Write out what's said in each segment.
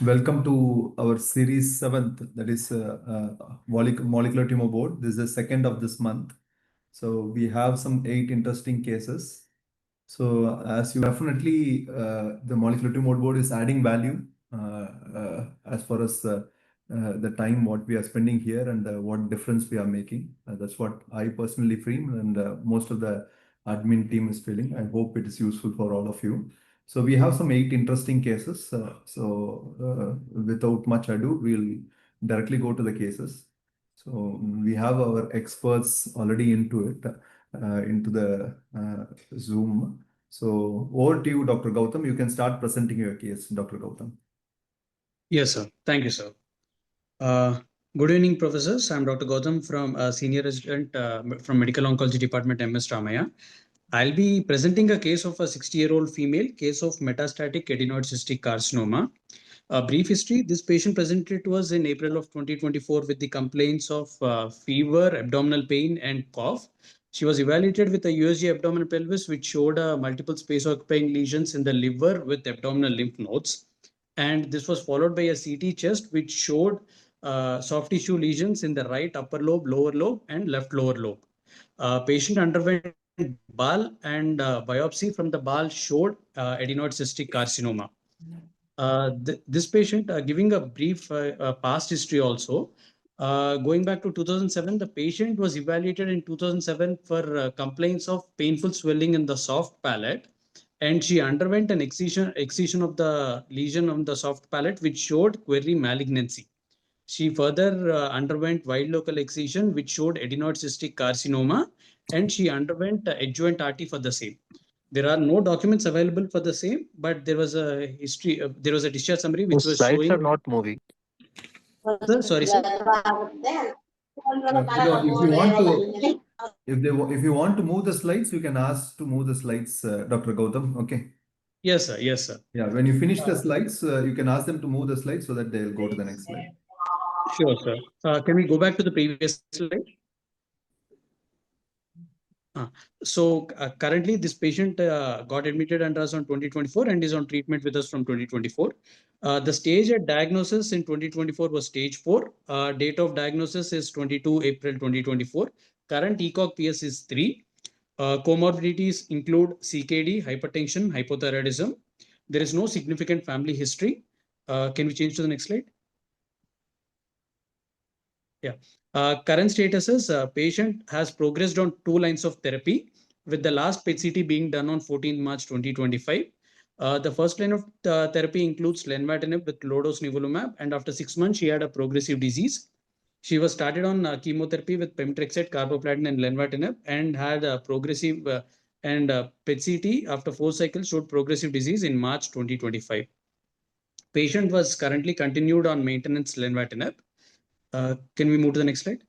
Welcome to our Series-7, that is molecular tumor board. This is the second of this month. So we have some 8 interesting cases. So as you definitely, the molecular tumor board is adding value as far as the time what we are spending here and what difference we are making. That's what I personally feel, and most of the admin team is feeling. I hope it is useful for all of you. So we have some 8 interesting cases. Without much ado, we'll directly go to the cases. So we have our experts already into it, into the Zoom. So over to you, Dr. Gautam. You can start presenting your case, Dr. Gautam. Yes, sir. Thank you, sir. Good evening, professors. I'm Dr. Gautam from Senior Resident from Medical Oncology Department, MS Ramaya. I'll be presenting a case of a 60-year-old female, case of metastatic adenoid cystic carcinoma. A brief history, this patient presented to us in April of 2024 with the complaints of fever, abdominal pain, and cough. She was evaluated with a USG abdominal pelvis, which showed multiple space-occupying lesions in the liver with abdominal lymph nodes. And this was followed by a CT chest, which showed soft tissue lesions in the right upper lobe, lower lobe, and left lower lobe. Patient underwent BAL and biopsy from the BAL showed adenoid cystic carcinoma. This patient, giving a brief past history also, going back to 2007, the patient was evaluated in 2007 for complaints of painful swelling in the soft palate, and she underwent an excision of the lesion on the soft palate, which showed query malignancy. She further underwent wide local excision, which showed adenoid cystic carcinoma, and she underwent adjuvant RT for the same. There are no documents available for the same, but there was a history. There was a discharge summary which Those was slides are showing. not moving. Sir, sorry, sir. If you want to move the slides, you can ask to move the slides, Dr. Gautam. Okay. Yes, sir. Yes, sir. Yeah. When you finish the slides, you can ask them to move the slides so that they'll go to the next slide. Sure, sir. Can we go back to the previous slide? Currently, this patient got admitted under us on 2024 and is on treatment with us from 2024. The stage at diagnosis in 2024 was stage 4. Date of diagnosis is 22 April 2024. Current ECOG PS is 3. Comorbidities include CKD, hypertension, hypothyroidism. There is no significant family history. Can we change to the next slide? Yeah. Current status is patient has progressed on 2 lines of therapy, with the last PET-CT being done on 14 March 2025. The first line of therapy includes lenvatinib with low-dose nivolumab, and after 6 months, she had a progressive disease. She was started on chemotherapy with pemetrexed, carboplatin, and lenvatinib, and had a progressive and PET-CT after 4 cycles showed progressive disease in March 2025. Patient was currently continued on maintenance lenvatinib. Can we move to the next slide?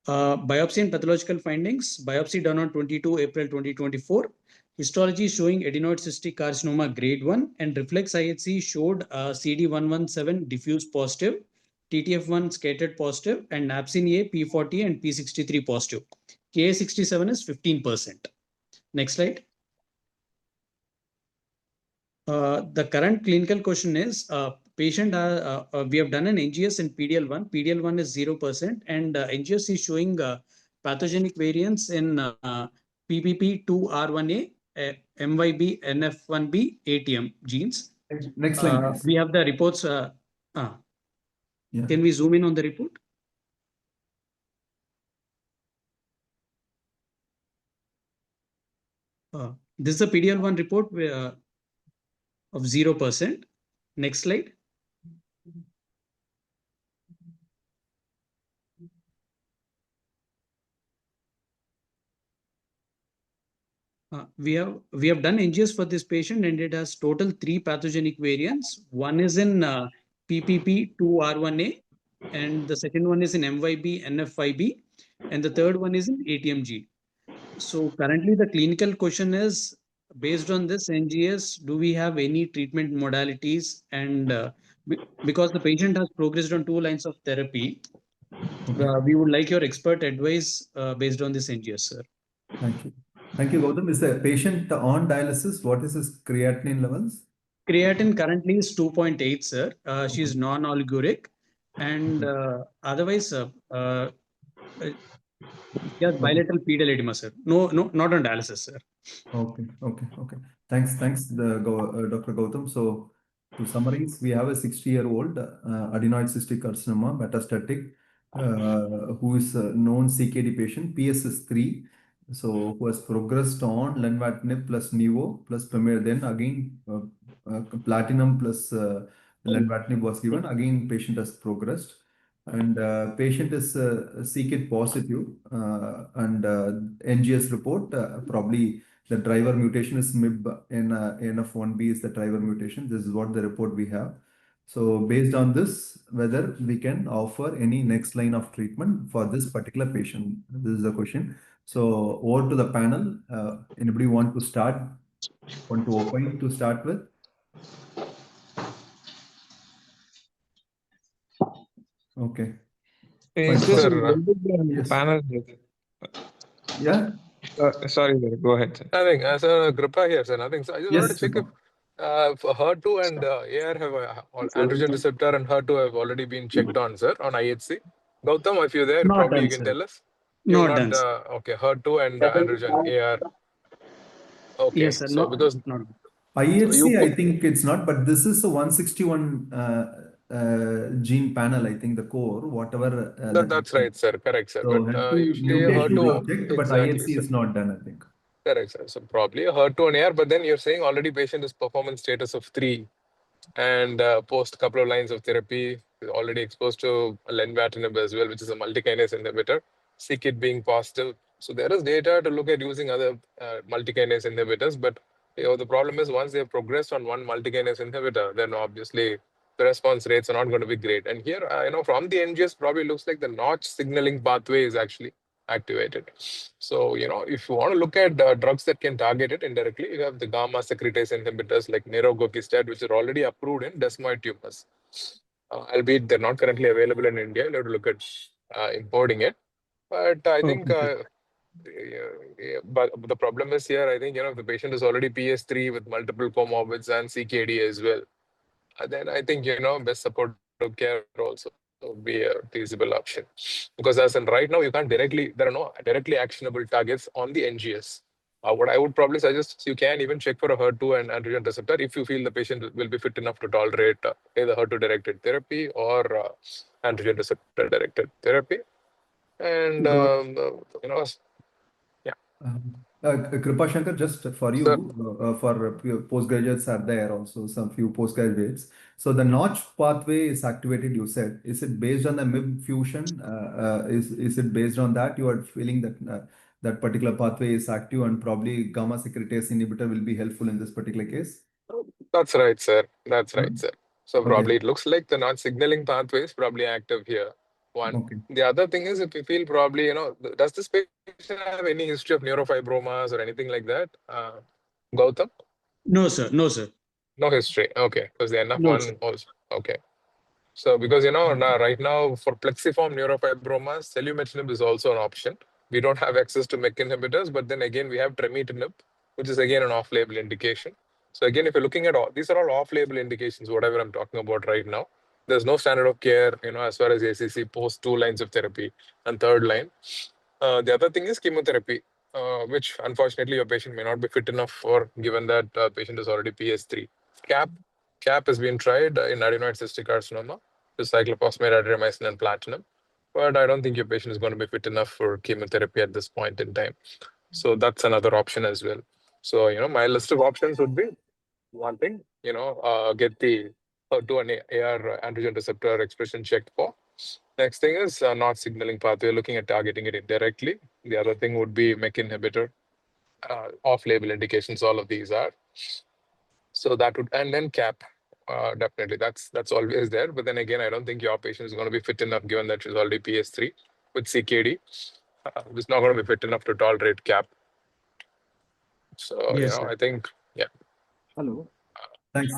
Biopsy and pathological findings. Biopsy done on 22 April 2024. Histology showing adenoid cystic carcinoma grade 1 and reflex IHC showed CD117 diffuse positive, TTF1 scattered positive, and napsin A, P40, and P63 positive. Ka67 is 15%. Next slide. The current clinical question is patient, we have done an NGS in PDL1. PDL1 is 0%, and NGS is showing pathogenic variants in PPP2R1A, MYB, NF1B, ATM genes. Next slide. We have the reports. Can we zoom in on the report? This is a PDL1 report of 0%. Next slide. We have done NGS for this patient, and it has total 3 pathogenic variants. One is in PPP2R1A, and the second one is in MYB, NF5B, and the third one is in ATMG. So currently the clinical question is, based on this NGS, do we have any treatment modalities? And because the patient has progressed on 2 lines of therapy, we would like your expert advice based on this NGS, sir. Thank you. Thank you, Gautam. Is the patient on dialysis? What is his creatinine levels? Creatine currently is 2.8, sir. She's non-oliguric, and otherwise, she has bilateral pedal edema, sir. No, not on dialysis, sir. Okay. Thanks, Dr. Gautam. So to summarize, we have a 60-year-old adenoid cystic carcinoma, metastatic, who is a known CKD patient, PSS 3. So who has progressed on lenvatinib plus nivo plus premier. Then again, platinum plus lenvatinib was given. Again, patient has progressed. And patient is CKD positive, and NGS report probably the driver mutation is MIB in NF1B is the driver mutation. This is what the report we have. So based on this, whether we can offer any next line of treatment for this particular patient. This is the question. So over to the panel. Anybody want to start? Want to open to start with? Okay. Fine. Is this So, a yes. panel? Yeah. Sorry, sir. Go ahead, sir. Nothing. Sir, Kripa here, sir. Nothing. So I just wanted Yes. to check if for HER2 and AR have androgen receptor and HER2 have already been checked on, sir, on IHC. Gautam, if you're there, Not probably done, you can sir. tell us. Not You've done, sir. okay, HER2 and androgen AR. Okay, Yes, sir. so because not. IHC, I think it's not, but this is a 161 gene panel, I think the core, whatever. that's right, sir. Correct, sir. So But usually mutation HER2, is checked, but exactly, IHC sir. is not done, I think. Correct, sir. So probably a HER2 and AR, but then you're saying already patient is performance status of 3 and post couple of lines of therapy, already exposed to lenvatinib as well, which is a multikinase inhibitor, c-KIT being positive. So there is data to look at using other multikinase inhibitors, but the problem is once they have progressed on one multikinase inhibitor, then obviously the response rates are not going to be great. And here, from the NGS, probably looks like the notch signaling pathway is actually activated. So, if you want to look at drugs that can target it indirectly, you have the gamma secretase inhibitors like nirogacestat, which are already approved in desmoid tumors. Albeit they're not currently available in India, you'll have to look at importing it. But I think, but the problem is here, I think, if the patient is already PS3 with multiple comorbids and CKD as well, then I think, best supportive care also would be a feasible option. Because as in right now, there are no directly actionable targets on the NGS. What I would probably suggest is you can even check for a HER2 and androgen receptor if you feel the patient will be fit enough to tolerate either HER2-directed therapy or androgen receptor-directed therapy. And, Kripa Shankar, just for you, for postgraduates are there also, some few postgraduates. So the notch pathway is activated, you said. Is it based on the MIB fusion? Is it based on that you are feeling that that particular pathway is active and probably gamma secretase inhibitor will be helpful in this particular case? That's right, sir. That's right, sir. So Okay. probably it looks like the notch signaling pathway is probably active here. One. Okay. The other thing is if you feel probably, does this patient have any history of neurofibromas or anything like that? Gautam? No, sir. No, sir. No history. Okay. Because the No, NF1 sir. also. Okay. So because, now, right now for plexiform neurofibromas, selumetinib is also an option. We don't have access to MEK inhibitors, but then again, we have tremetinib, which is again an off-label indication. So again, if you're looking at these are all off-label indications, whatever I'm talking about right now. There's no standard of care, as far as ACC post 2 lines of therapy and third line. The other thing is chemotherapy, which unfortunately your patient may not be fit enough for, given that patient is already PS3. CAP has been tried in adenoid cystic carcinoma with cyclophosphamide, adriamycin, and platinum. But I don't think your patient is going to be fit enough for chemotherapy at this point in time. So that's another option as well. So, my list of options would be one thing, get the HER2 and AR androgen receptor expression checked for. Next thing is not signaling pathway, looking at targeting it indirectly. The other thing would be MEK inhibitor, off-label indications, all of these are. So that would, and then CAP, definitely, that's always there. But then again, I don't think your patient is going to be fit enough given that she's already PS3 with CKD. It's not going to be fit enough to tolerate CAP. So, Yes, I think, yeah. Hello. Thanks,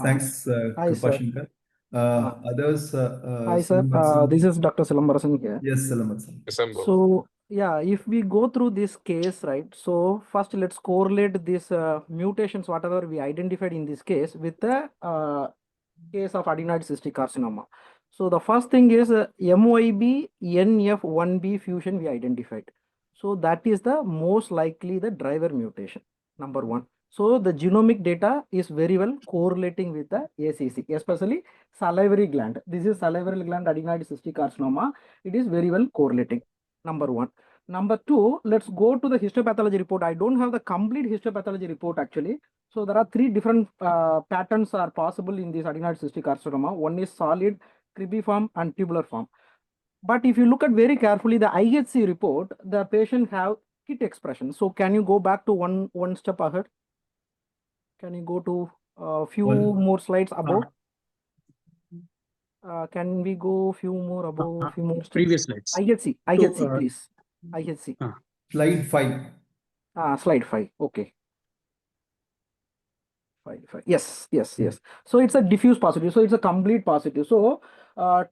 Hi, Kripa sir. Shankar. Others, Hi, sir. Silambasan. This is Dr. Silambasan here. Yes, Silambasan. December. So, Yeah, if we go through this case, right? So first let's correlate these mutations, whatever we identified in this case, with the case of adenoid cystic carcinoma. So the first thing is MYB NF1B fusion we identified. So that is the most likely the driver mutation, number one. So the genomic data is very well correlating with the ACC, especially salivary gland. This is salivary gland adenoid cystic carcinoma. It is very well correlating, number one. Number two, let's go to the histopathology report. I don't have the complete histopathology report actually. So there are three different patterns are possible in this adenoid cystic carcinoma. One is solid, cribiform, and tubular form. But if you look at very carefully the IHC report, the patient have KIT expression. So can you go back to one step ahead? Can you go to a few more slides above? Can we go few more above, few more steps? Previous slides. IHC, please. IHC. Slide 5. Slide 5. Okay. Yes. So it's a diffuse positive. So it's a complete positive. So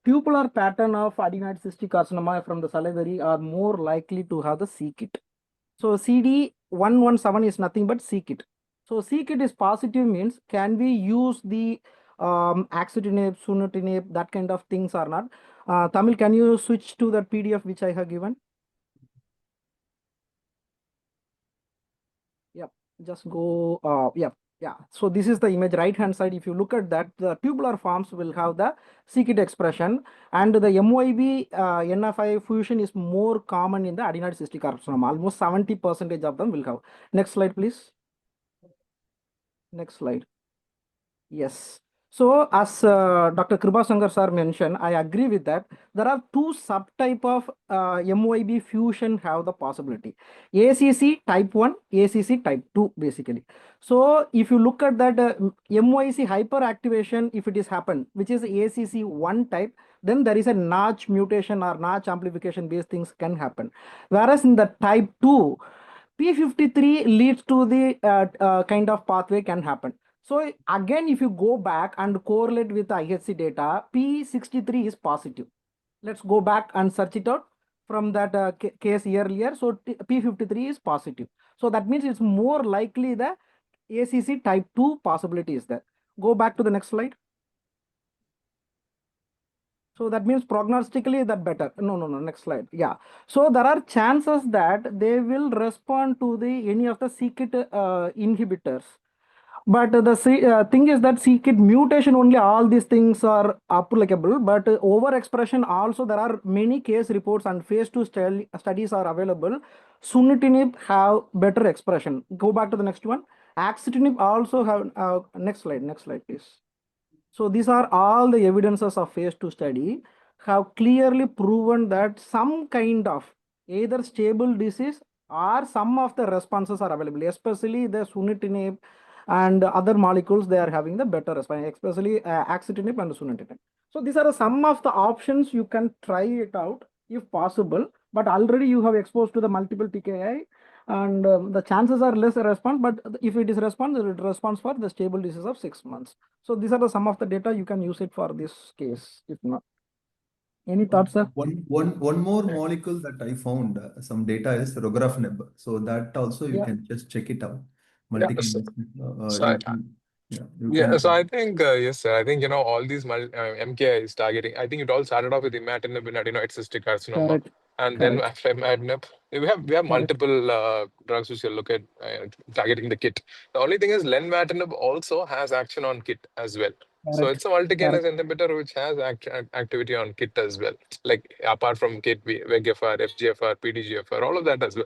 tubular pattern of adenoid cystic carcinoma from the salivary are more likely to have the c-KIT. So CD117 is nothing but c-KIT. So c-KIT is positive means can we use the axitinib, sunitinib, that kind of things or not? Tamil, can you switch to the PDF which I have given? Yep, just go, yeah. So this is the image right hand side. If you look at that, the tubular forms will have the c-KIT expression, and the MYB NF5 fusion is more common in the adenoid cystic carcinoma. Almost 70% of them will have. Next slide, please. Next slide. Yes. So as Dr. Kripasankar sir mentioned, I agree with that. There are two subtype of MYB fusion have the possibility. ACC type 1, ACC type 2 basically. So if you look at that MYC hyperactivation, if it is happened, which is ACC 1 type, then there is a notch mutation or notch amplification based things can happen. Whereas in the type 2, P53 leads to the kind of pathway can happen. So again, if you go back and correlate with the IHC data, P63 is positive. Let's go back and search it out from that case earlier. So P53 is positive. So that means it's more likely the ACC type 2 possibility is there. Go back to the next slide. So that means prognostically that better. No, next slide. Yeah. So there are chances that they will respond to the any of the c-KIT inhibitors. But the thing is that c-KIT mutation only all these things are applicable, but overexpression also there are many case reports and phase 2 studies are available. Sunitinib have better expression. Go back to the next one. Axitinib also have, next slide please. So these are all the evidences of phase 2 study have clearly proven that some kind of either stable disease or some of the responses are available, especially the sunitinib and other molecules, they are having the better response, especially axitinib and sunitinib. So these are some of the options you can try it out if possible, but already you have exposed to the multiple TKI and the chances are less response, but if it is response, it responds for the stable disease of 6 months. So these are the some of the data you can use it for this case, if not. Any thoughts, sir? One more molecule that I found some data is regorafenib. So that also you can just check it out. So I think yes, sir. I think all these MKIs targeting. I think it all started off with imatinib in adenoid cystic carcinoma, Correct. and then after imatinib, we have multiple drugs which will look at targeting the KIT. The only thing is lenvatinib also has action on KIT as well. So it's a multi-kinase inhibitor which has activity on KIT as well. Like apart from KIT, VEGFR, FGFR, PDGFR, all of that as well.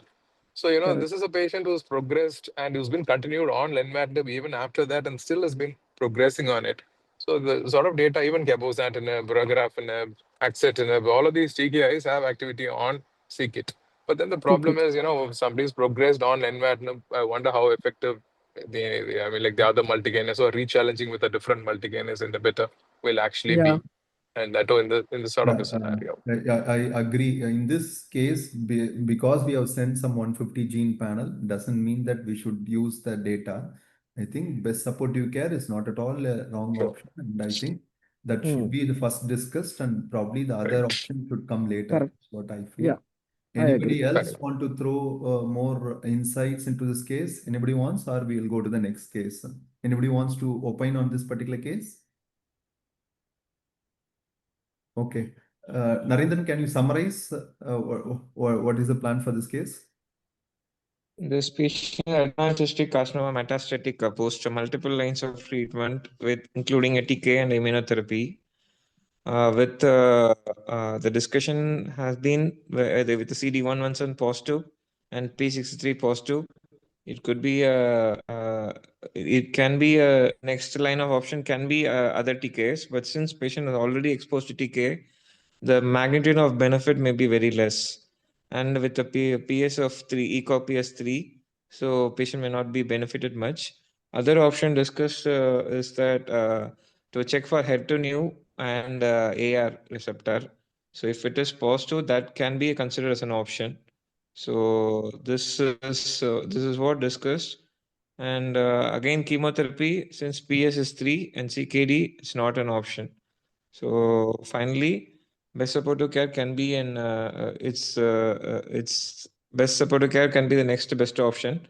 So, this is a patient who's progressed and who's been continued on lenvatinib even after that and still has been progressing on it. So the sort of data, even cabozantinib, regorafenib, axitinib, all of these TKIs have activity on c-KIT. But then the problem is, if somebody's progressed on lenvatinib, I wonder how effective the other multikinase or re-challenging with a different multikinase inhibitor will actually be. And that in the sort of a scenario. I agree. In this case, because we have sent some 150 gene panel, doesn't mean that we should use the data. I think best supportive care is not at all a wrong option. And I think that should be the first discussed and probably the other option should come later. That's what I feel. I Anybody agree. else want to throw more insights into this case? Anybody wants, or we'll go to the next case? Anybody wants to opine on this particular case? Okay. Narendran, can you summarize what is the plan for this case? This patient had advanced cystic carcinoma metastatic post multiple lines of treatment with including a TK and immunotherapy. The discussion has been with the CD117 positive and P63 positive. It could be it can be a next line of option can be other TKs, but since patient is already exposed to TK, the magnitude of benefit may be very less. And with the PS of 3, ECOG PS3, so patient may not be benefited much. Other option discussed is that to check for HER2/neu and AR receptor. So if it is positive, that can be considered as an option. So this is what discussed. And again, chemotherapy, since PS is 3 and CKD, it's not an option. So finally, best supportive care can be its best supportive care can be the next best option.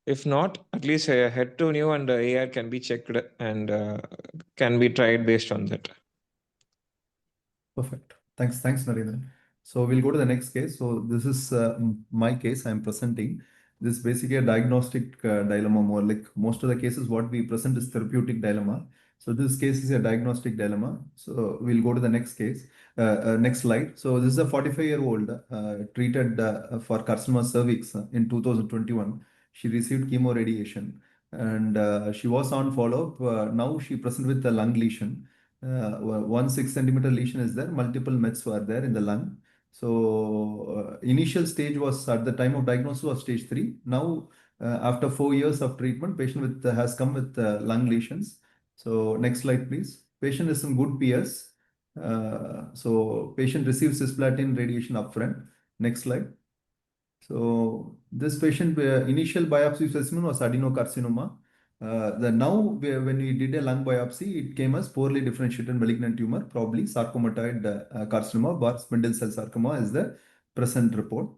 If not, at least HER2/neu and AR can be checked and can be tried based on that. Perfect. Thanks, Narendran. So we'll go to the next case. So this is my case I'm presenting. This is basically a diagnostic dilemma, more like most of the cases what we present is therapeutic dilemma. So this case is a diagnostic dilemma. So we'll go to the next case, next slide. So this is a 45-year-old treated for carcinoma cervix in 2021. She received chemo radiation and she was on follow-up. Now she present with a lung lesion. 1 6 centimeter lesion is there, multiple mets were there in the lung. So initial stage was at the time of diagnosis was stage 3. Now after 4 years of treatment, patient with has come with lung lesions. So next slide, please. Patient is in good PS. So patient receives cisplatin radiation upfront. Next slide. So this patient initial biopsy specimen was adenocarcinoma. When we did a lung biopsy, it came as poorly differentiated malignant tumor, probably sarcomatoid carcinoma or spindle cell sarcoma is the present report.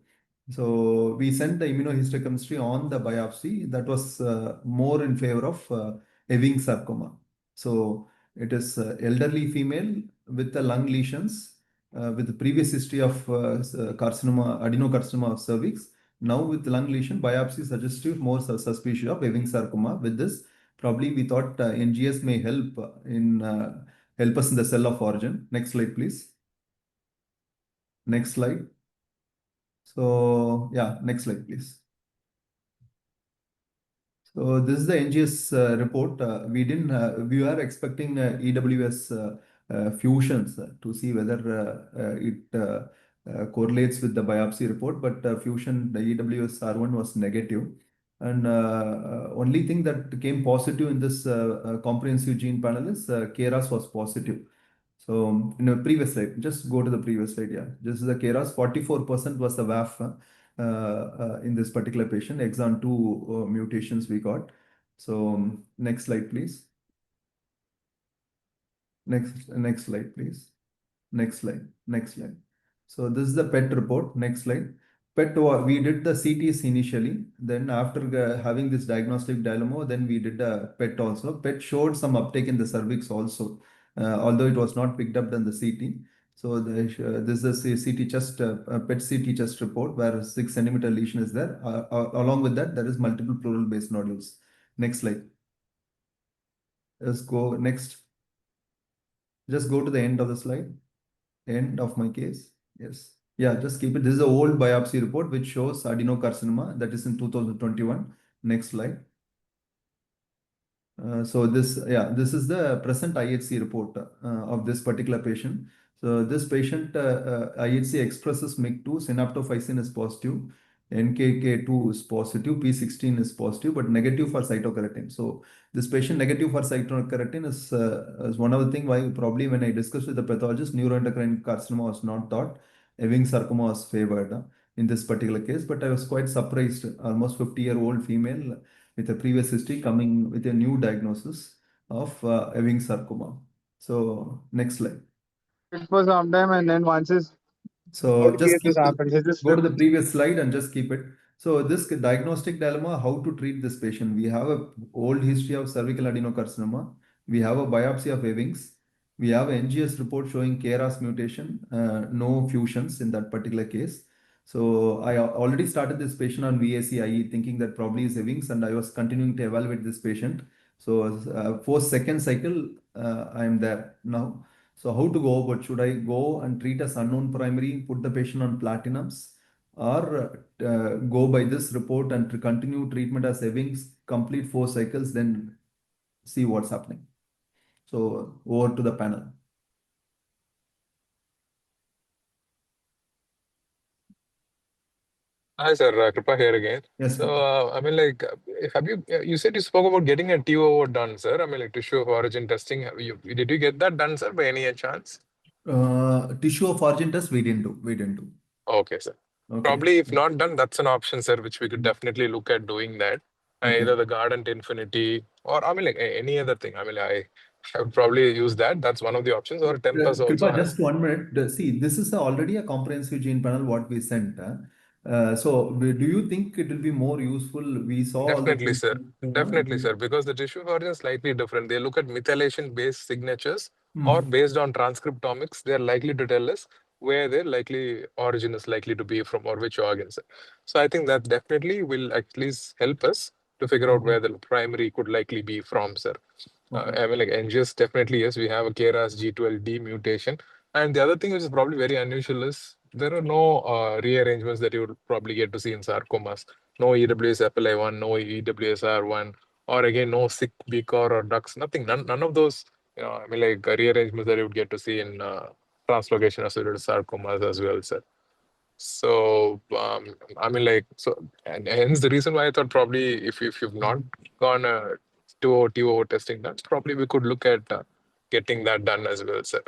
So we sent the immunohistochemistry on the biopsy that was more in favor of Ewing sarcoma. So it is elderly female with the lung lesions with the previous history of carcinoma, adenocarcinoma of cervix. Now with lung lesion, biopsy suggestive more suspicious of Ewing sarcoma. With this, probably we thought NGS may help help us in the cell of origin. Next slide, please. Next slide. So yeah, next slide, please. So this is the NGS report. We are expecting EWS fusions to see whether it correlates with the biopsy report, but fusion, the EWS R1 was negative. And only thing that came positive in this comprehensive gene panel is KRAS was positive. So in the previous slide, just go to the previous slide. Yeah, this is the KRAS. 44% was the VAF in this particular patient. Exon 2 mutations we got. So next slide, please. Next slide, please. Next slide. So this is the PET report. Next slide. PET, we did the CTs initially. Then after having this diagnostic dilemma, then we did a PET also. PET showed some uptake in the cervix also, although it was not picked up in the CT. So this is a CT chest, PET CT chest report where 6 centimeter lesion is there. Along with that, there is multiple pleural base nodules. Next slide. Let's go next. Just go to the end of the slide. End of my case. Yes. Yeah, just keep it. This is an old biopsy report which shows adenocarcinoma that is in 2021. Next slide. So this is the present IHC report of this particular patient. So this patient IHC expresses MYC2, synaptophysin is positive, NKK2 is positive, P16 is positive, but negative for cytokeratin. So this patient negative for cytokeratin is one of the things why probably when I discussed with the pathologist, neuroendocrine carcinoma was not thought, Ewing sarcoma was favored in this particular case. But I was quite surprised, almost 50-year-old female with a previous history coming with a new diagnosis of Ewing sarcoma. So next slide. It for some time and then once it's So in just case this keep happens, is this go to the previous slide and just keep it. So this diagnostic dilemma, how to treat this patient. We have a old history of cervical adenocarcinoma. We have a biopsy of Ewing's. We have an NGS report showing KRAS mutation, no fusions in that particular case. So I already started this patient on VAC-IE thinking that probably is Ewing's, and I was continuing to evaluate this patient. So post second cycle, I am there now. So how to go about? Should I go and treat as unknown primary, put the patient on platinums, or go by this report and to continue treatment as Ewing's, complete 4 cycles, then see what's happening? So over to the panel. Hi, sir. Kripa here again. Yes. So, I mean, like, have you said you spoke about getting a TOO done, sir? I mean, like tissue of origin testing. Did you get that done, sir, by any chance? Tissue of origin test, we didn't do. We didn't do. Okay, sir. Okay. Probably, if not done, that's an option, sir, which we could definitely look at doing that. Okay. Either the Guardant Infinity or, I mean, like any other thing. I mean, I would probably use that. That's one of the options. Or Tempus also Kripa, has. just 1 minute. See, this is already a comprehensive gene panel what we sent. So do you think it will be more useful? We saw all the Definitely, sir. Definitely, sir. Because the tissue of origin is slightly different. They look at methylation-based signatures or based on transcriptomics. They're likely to tell us where their likely origin is likely to be from or which organs. So I think that definitely will at least help us to figure out where the primary could likely be from, sir. I mean, like NGS, definitely, yes, we have a KRAS G12D mutation. And the other thing which is probably very unusual is there are no rearrangements that you would probably get to see in sarcomas. No EWS-FLI1, no EWSR1, or again, no sick BCOR or DUX, nothing, none of those, I mean, like rearrangements that you would get to see in translocation associated sarcomas as well, sir. So, I mean, like, so, and hence the reason why I thought probably if you've not gone TOO testing done, probably we could look at getting that done as well, sir.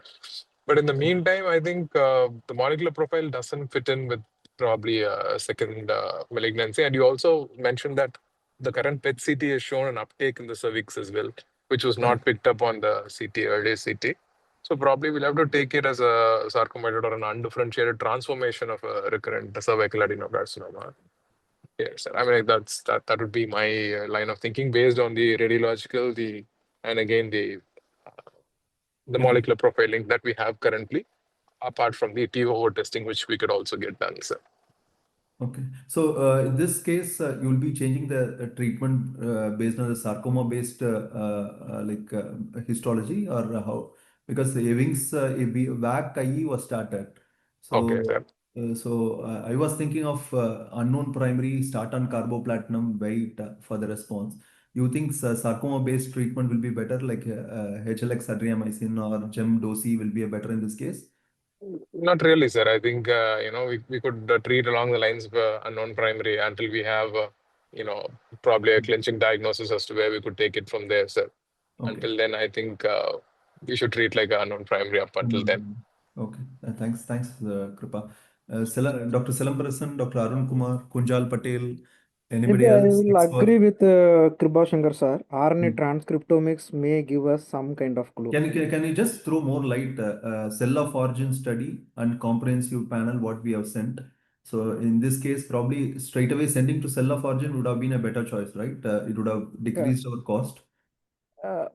But in the meantime, I think the molecular profile doesn't fit in with probably a second malignancy. And you also mentioned that the current PET CT has shown an uptake in the cervix as well, which was not picked up on the CT, early CT. So probably we'll have to take it as a sarcomatous or an undifferentiated transformation of a recurrent cervical adenocarcinoma. Yes, I mean that would be my line of thinking based on the radiological, and again the molecular profiling that we have currently, apart from the TOO testing, which we could also get done, sir. Okay. So in this case, you will be changing the treatment based on the sarcoma-based histology, or how? Because the Ewing's VAC-IE was started. So, Okay, sir. I was thinking of unknown primary, start on carboplatinum, wait for the response. You think sarcoma-based treatment will be better, like HLX adriamycin or gem-dosi will be better in this case? Not really, sir. I think we could treat along the lines of unknown primary until we have probably a clinching diagnosis as to where we could take it from there, sir. Okay. Until then, I think we should treat like an unknown primary up until then. Okay. Thanks, Kripa. Dr. Selambarasan, Dr. Arun Kumar, Kunjal Patel, anybody Maybe I else? will agree with Kripa Shankar sir. RNA Hmm. transcriptomics may give us some kind of clue. Can you just throw more light? Cell of origin study and comprehensive panel, what we have sent. So in this case, probably straight away sending to cell of origin would have been a better choice, right? It would have decreased our cost. Uh,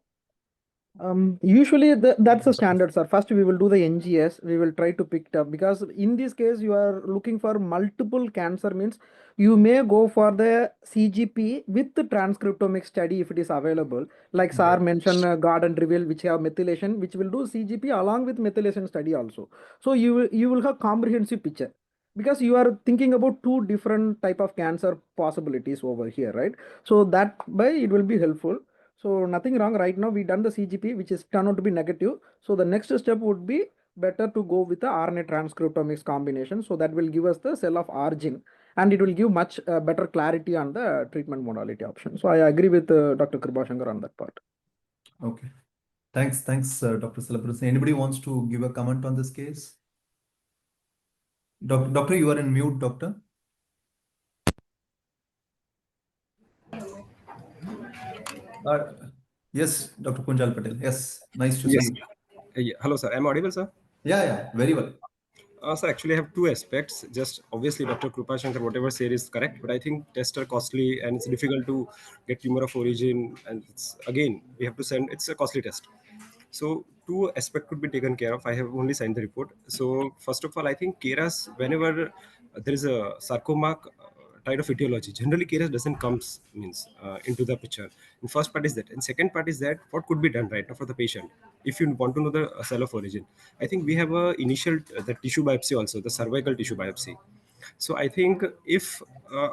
Usually that's the standard, sir. First, we will do the NGS. We will try to pick it up because in this case, you are looking for multiple cancer means you may go for the CGP with the transcriptomic study if it is available. Like sir mentioned, Guardant Reveal, which have methylation, which will do CGP along with methylation study also. So you will have comprehensive picture because you are thinking about two different type of cancer possibilities over here, right? So that way it will be helpful. So nothing wrong right now. We done the CGP, which is turned out to be negative. So the next step would be better to go with the RNA transcriptomics combination. So that will give us the cell of origin, and it will give much better clarity on the treatment modality option. So I agree with Dr. Kripa Shankar on that part. Okay. Thanks, Dr. Selambarasan. Anybody wants to give a comment on this case? Doctor, you are in mute, doctor. Yes, Dr. Kunjal Patel. Yes, nice to see you. Yeah. Hello, sir. Am I audible, sir? Yeah, very well. So actually, I have two aspects. Just obviously, Dr. Krupashankar, whatever said is correct, but I think tests are costly and it's difficult to get tumor of origin. And it's again, we have to send. It's a costly test. So two aspects could be taken care of. I have only signed the report. So first of all, I think KRAS, whenever there is a sarcoma type of etiology, generally KRAS doesn't comes into the picture. And first part is that, and second part is that what could be done right now for the patient if you want to know the cell of origin. I think we have a initial the tissue biopsy also, the cervical tissue biopsy. So I think if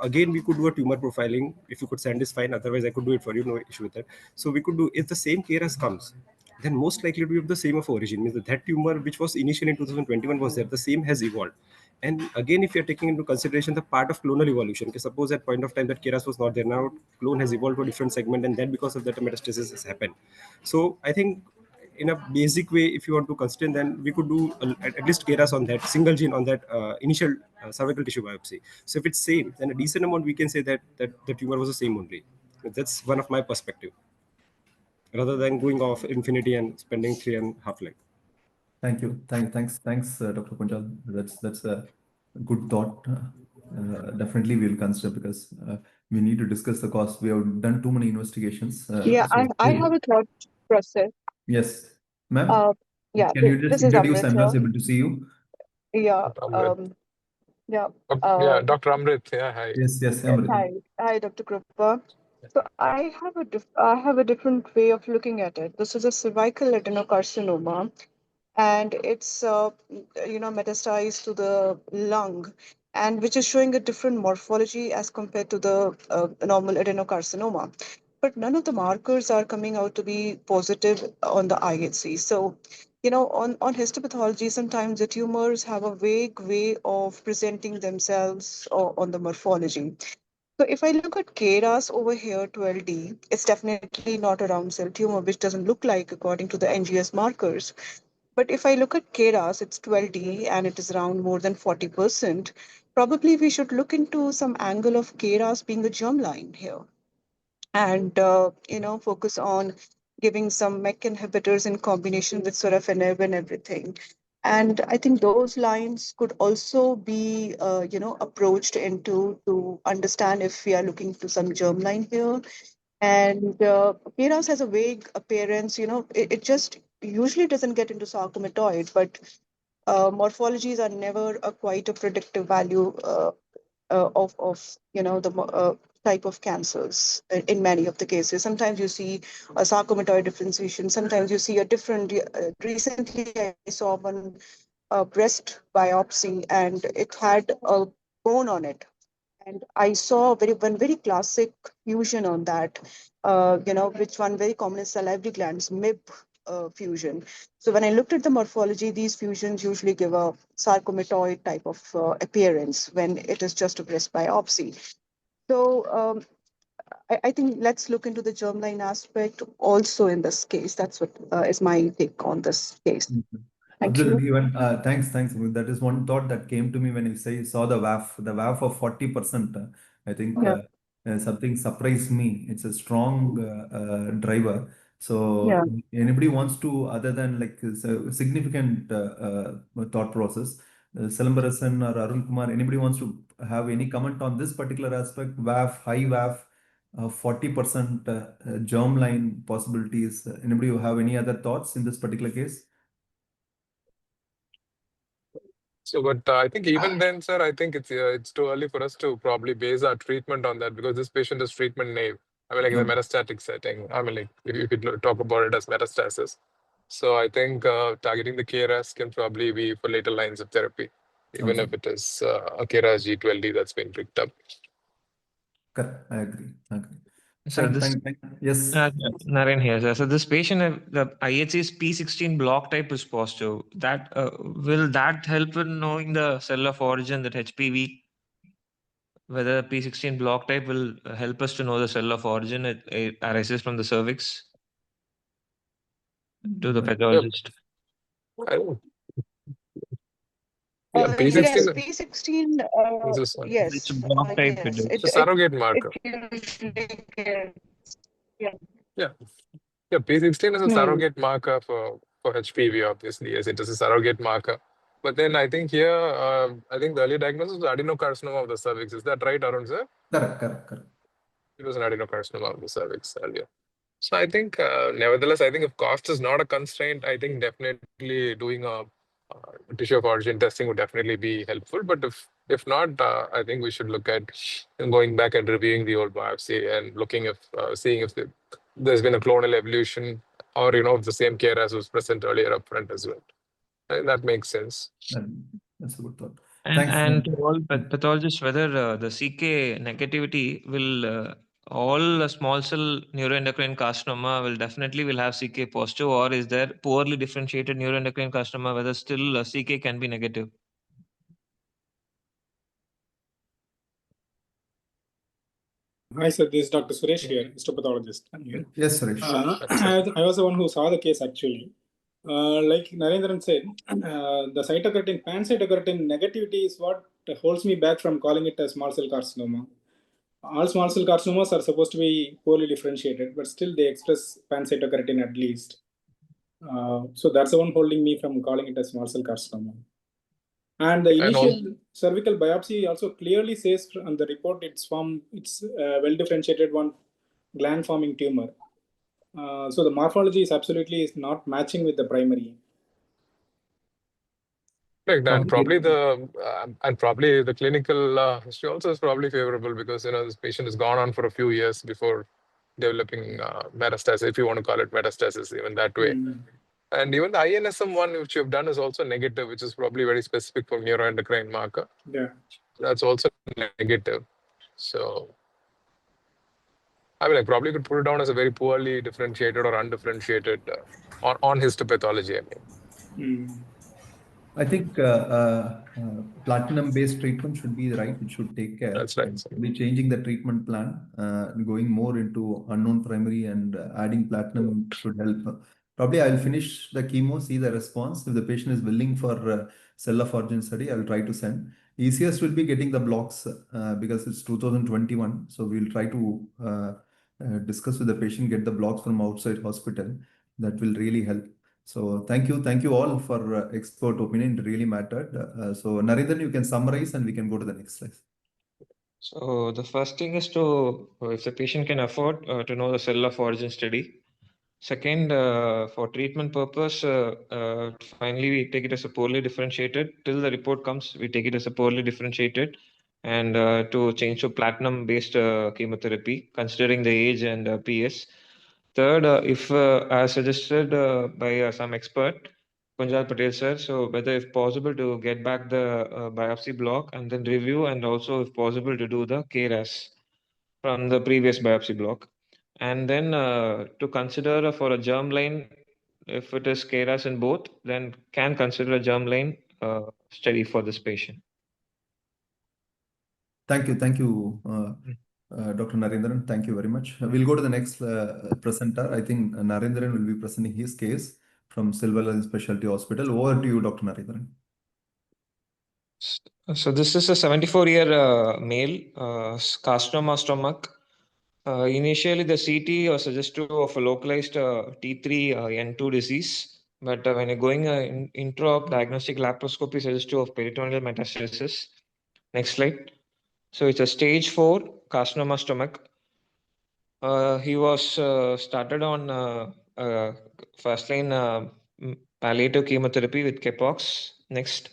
again we could do a tumor profiling, if you could send is fine. Otherwise, I could do it for you, no issue with that. So we could do if the same KRAS comes, then most likely to be of the same of origin. Means that tumor which was initially in 2021 was there, the same has evolved. And again, if you're taking into consideration the part of clonal evolution, because suppose at point of time that KRAS was not there, now clone has evolved to a different segment, and then because of that, a metastasis has happened. So I think in a basic way, if you want to constrain, then we could do at least KRAS on that single gene on that initial cervical tissue biopsy. So if it's same, then a decent amount we can say that the tumor was the same only. That's one of my perspective, rather than going off infinity and spending 3.5 lakh. Thank you. Thanks, Dr. Punjal. That's a good thought. Definitely we'll consider because we need to discuss the cost. We have done too many investigations. Yeah, So I have a thought process. yes, ma'am. Uh, yeah, Can you just this is introduce? Amrit I'm not here. able to see you. Yeah, Amrit. yeah. Yeah, Dr. Amrit. Yeah, hi. Yes, Yes, Amrit. hi, Dr. Krupa. So I have a different way of looking at it. This is a cervical adenocarcinoma, and it's metastasized to the lung, and which is showing a different morphology as compared to the normal adenocarcinoma. But none of the markers are coming out to be positive on the IHC. So, on histopathology, sometimes the tumors have a vague way of presenting themselves on the morphology. So if I look at KRAS over here, 12D, it's definitely not a round cell tumor, which doesn't look like according to the NGS markers. But if I look at KRAS, it's 12D and it is around more than 40%. Probably we should look into some angle of KRAS being a germline here and, focus on giving some MEK inhibitors in combination with sorafenib and everything. And I think those lines could also be, approached into to understand if we are looking to some germline here. And KRAS has a vague appearance, it just usually doesn't get into sarcomatoid, but morphologies are never quite a predictive value of the type of cancers in many of the cases. Sometimes you see a sarcomatoid differentiation. Sometimes you see a different. Recently, I saw one breast biopsy, and it had a bone on it. And I saw one very classic fusion on that, which one very common is salivary glands, MIB fusion. So when I looked at the morphology, these fusions usually give a sarcomatoid type of appearance when it is just a breast biopsy. So I think let's look into the germline aspect also in this case. That's what is my take on this case. Thank you. Absolutely. Even, thanks. That is one thought that came to me when you saw the WAF of 40%. I think Yeah. something surprised me. It's a strong driver. So Yeah. anybody wants to, other than like significant thought process, Silambarasan or Arun Kumar, anybody wants to have any comment on this particular aspect? WAF, high WAF, 40% germline possibilities. Anybody who have any other thoughts in this particular case? So, but I think even then, sir, I think it's too early for us to probably base our treatment on that because this patient is treatment naive. I mean, like in the metastatic setting, I mean, like if you could talk about it as metastasis. So I think targeting the KRAS can probably be for later lines of therapy, even if it is a KRAS G12D that's been picked up. Correct. I agree. So Yes. Naren here. Sir. So this patient, the IHC's P16 block type is positive. That will that help in knowing the cell of origin, that HPV? Whether P16 block type will help us to know the cell of origin it arises from the cervix to the pathologist. I don't. Yeah, P16. Yes, P16. Yes, It's a block type. yes. It's a surrogate marker. Yeah, P16 is a surrogate marker for HPV, obviously, as it is a surrogate marker. But then I think here, I think the early diagnosis was adenocarcinoma of the cervix. Is that right, Arun sir? Correct. It was an adenocarcinoma of the cervix earlier. So I think, nevertheless, I think if cost is not a constraint, I think definitely doing a tissue of origin testing would definitely be helpful. But if not, I think we should look at going back and reviewing the old biopsy and looking if seeing if there's been a clonal evolution, or if the same KRAS was present earlier upfront as well. And that makes sense. That's a good thought. And, Thanks. to all pathologists, whether the CK negativity will all small cell neuroendocrine carcinoma will definitely will have CK positive, or is there poorly differentiated neuroendocrine carcinoma whether still CK can be negative? Hi, sir. This is Dr. Suresh here, histopathologist. Yes, Suresh. I was the one who saw the case actually. Like Narendran said, the cytokeratin, pan-cytokeratin negativity is what holds me back from calling it a small cell carcinoma. All small cell carcinomas are supposed to be poorly differentiated, but still they express pan-cytokeratin at least. So that's the one holding me from calling it a small cell carcinoma. And the initial cervical biopsy also clearly says on the report it's well differentiated one gland forming tumor. So the morphology is absolutely not matching with the primary. Right, and probably the clinical history also is probably favorable, because this patient has gone on for a few years before developing metastasis, if you want to call it metastasis, even that way. And even the INSM one which you've done is also negative, which is probably very specific for neuroendocrine marker. Yeah, that's also negative. So I mean, I probably could put it down as a very poorly differentiated or undifferentiated on histopathology. I mean. I think platinum-based treatment should be right. It should take care. That's right. Be changing the treatment plan, going more into unknown primary and adding platinum should help. Probably I'll finish the chemo, see the response. If the patient is willing for cell of origin study, I'll try to send. Easiest will be getting the blocks because it's 2021. So we'll try to discuss with the patient, get the blocks from outside hospital. That will really help. So thank you all for expert opinion. It really mattered. So Narendran, you can summarize and we can go to the next slide. So the first thing is to, if the patient can afford, to know the cell of origin study. Second, for treatment purpose, finally we take it as a poorly differentiated. Till the report comes, we take it as a poorly differentiated, and to change to platinum-based chemotherapy, considering the age and PS. Third, if as suggested by some expert, Kunjal Patel sir, so whether if possible to get back the biopsy block and then review, and also if possible to do the KRAS from the previous biopsy block. And then to consider for a germline, if it is KRAS in both, then can consider a germline study for this patient. Thank you, Dr. Narendran. Thank you very much. We'll go to the next presenter. I think Narendran will be presenting his case from Silverline Specialty Hospital. Over to you, Dr. Narendran. So this is a 74-year male, carcinoma stomach. Initially, the CT was suggestive of a localized T3N2 disease, but when you're going intra-op diagnostic laparoscopy suggestive of peritoneal metastasis. Next slide. So it's a stage 4 carcinoma stomach. He was started on first line palliative chemotherapy with Capox. Next.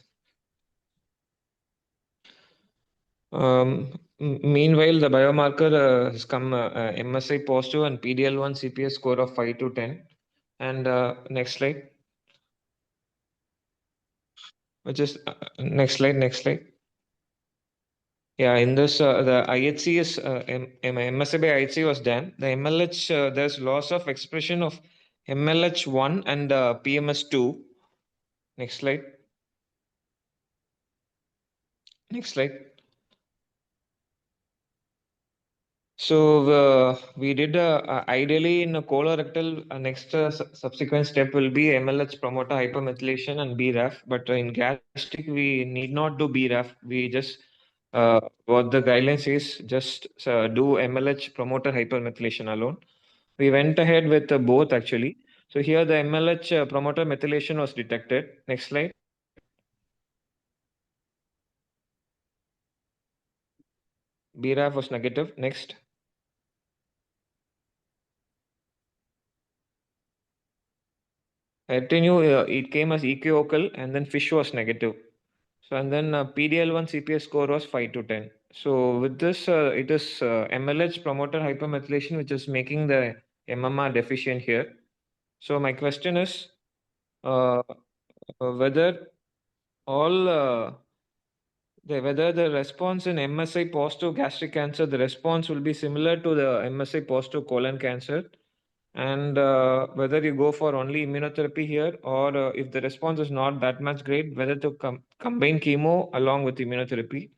Meanwhile, the biomarker has come MSI positive and PDL1 CPS score of 5 to 10. And next slide. Which is next slide. Yeah, in this the IHC is MSI by IHC was done. The MLH there's loss of expression of MLH1 and PMS2. Next slide. So we did ideally in a colorectal. Next subsequent step will be MLH promoter hypermethylation and BRAF. But in gastric we need not do BRAF. We just what the guideline says, just do MLH promoter hypermethylation alone. We went ahead with both actually. So here the MLH promoter methylation was detected. Next slide. BRAF was negative. Next. Retinue, it came as equivocal, and then FISH was negative. So, and then PDL1 CPS score was 5 to 10. So with this, it is MLH promoter hypermethylation, which is making the MMR deficient here. So my question is whether whether the response in MSI positive gastric cancer, the response will be similar to the MSI positive colon cancer, and whether you go for only immunotherapy here, or if the response is not that much great, whether to combine chemo along with immunotherapy.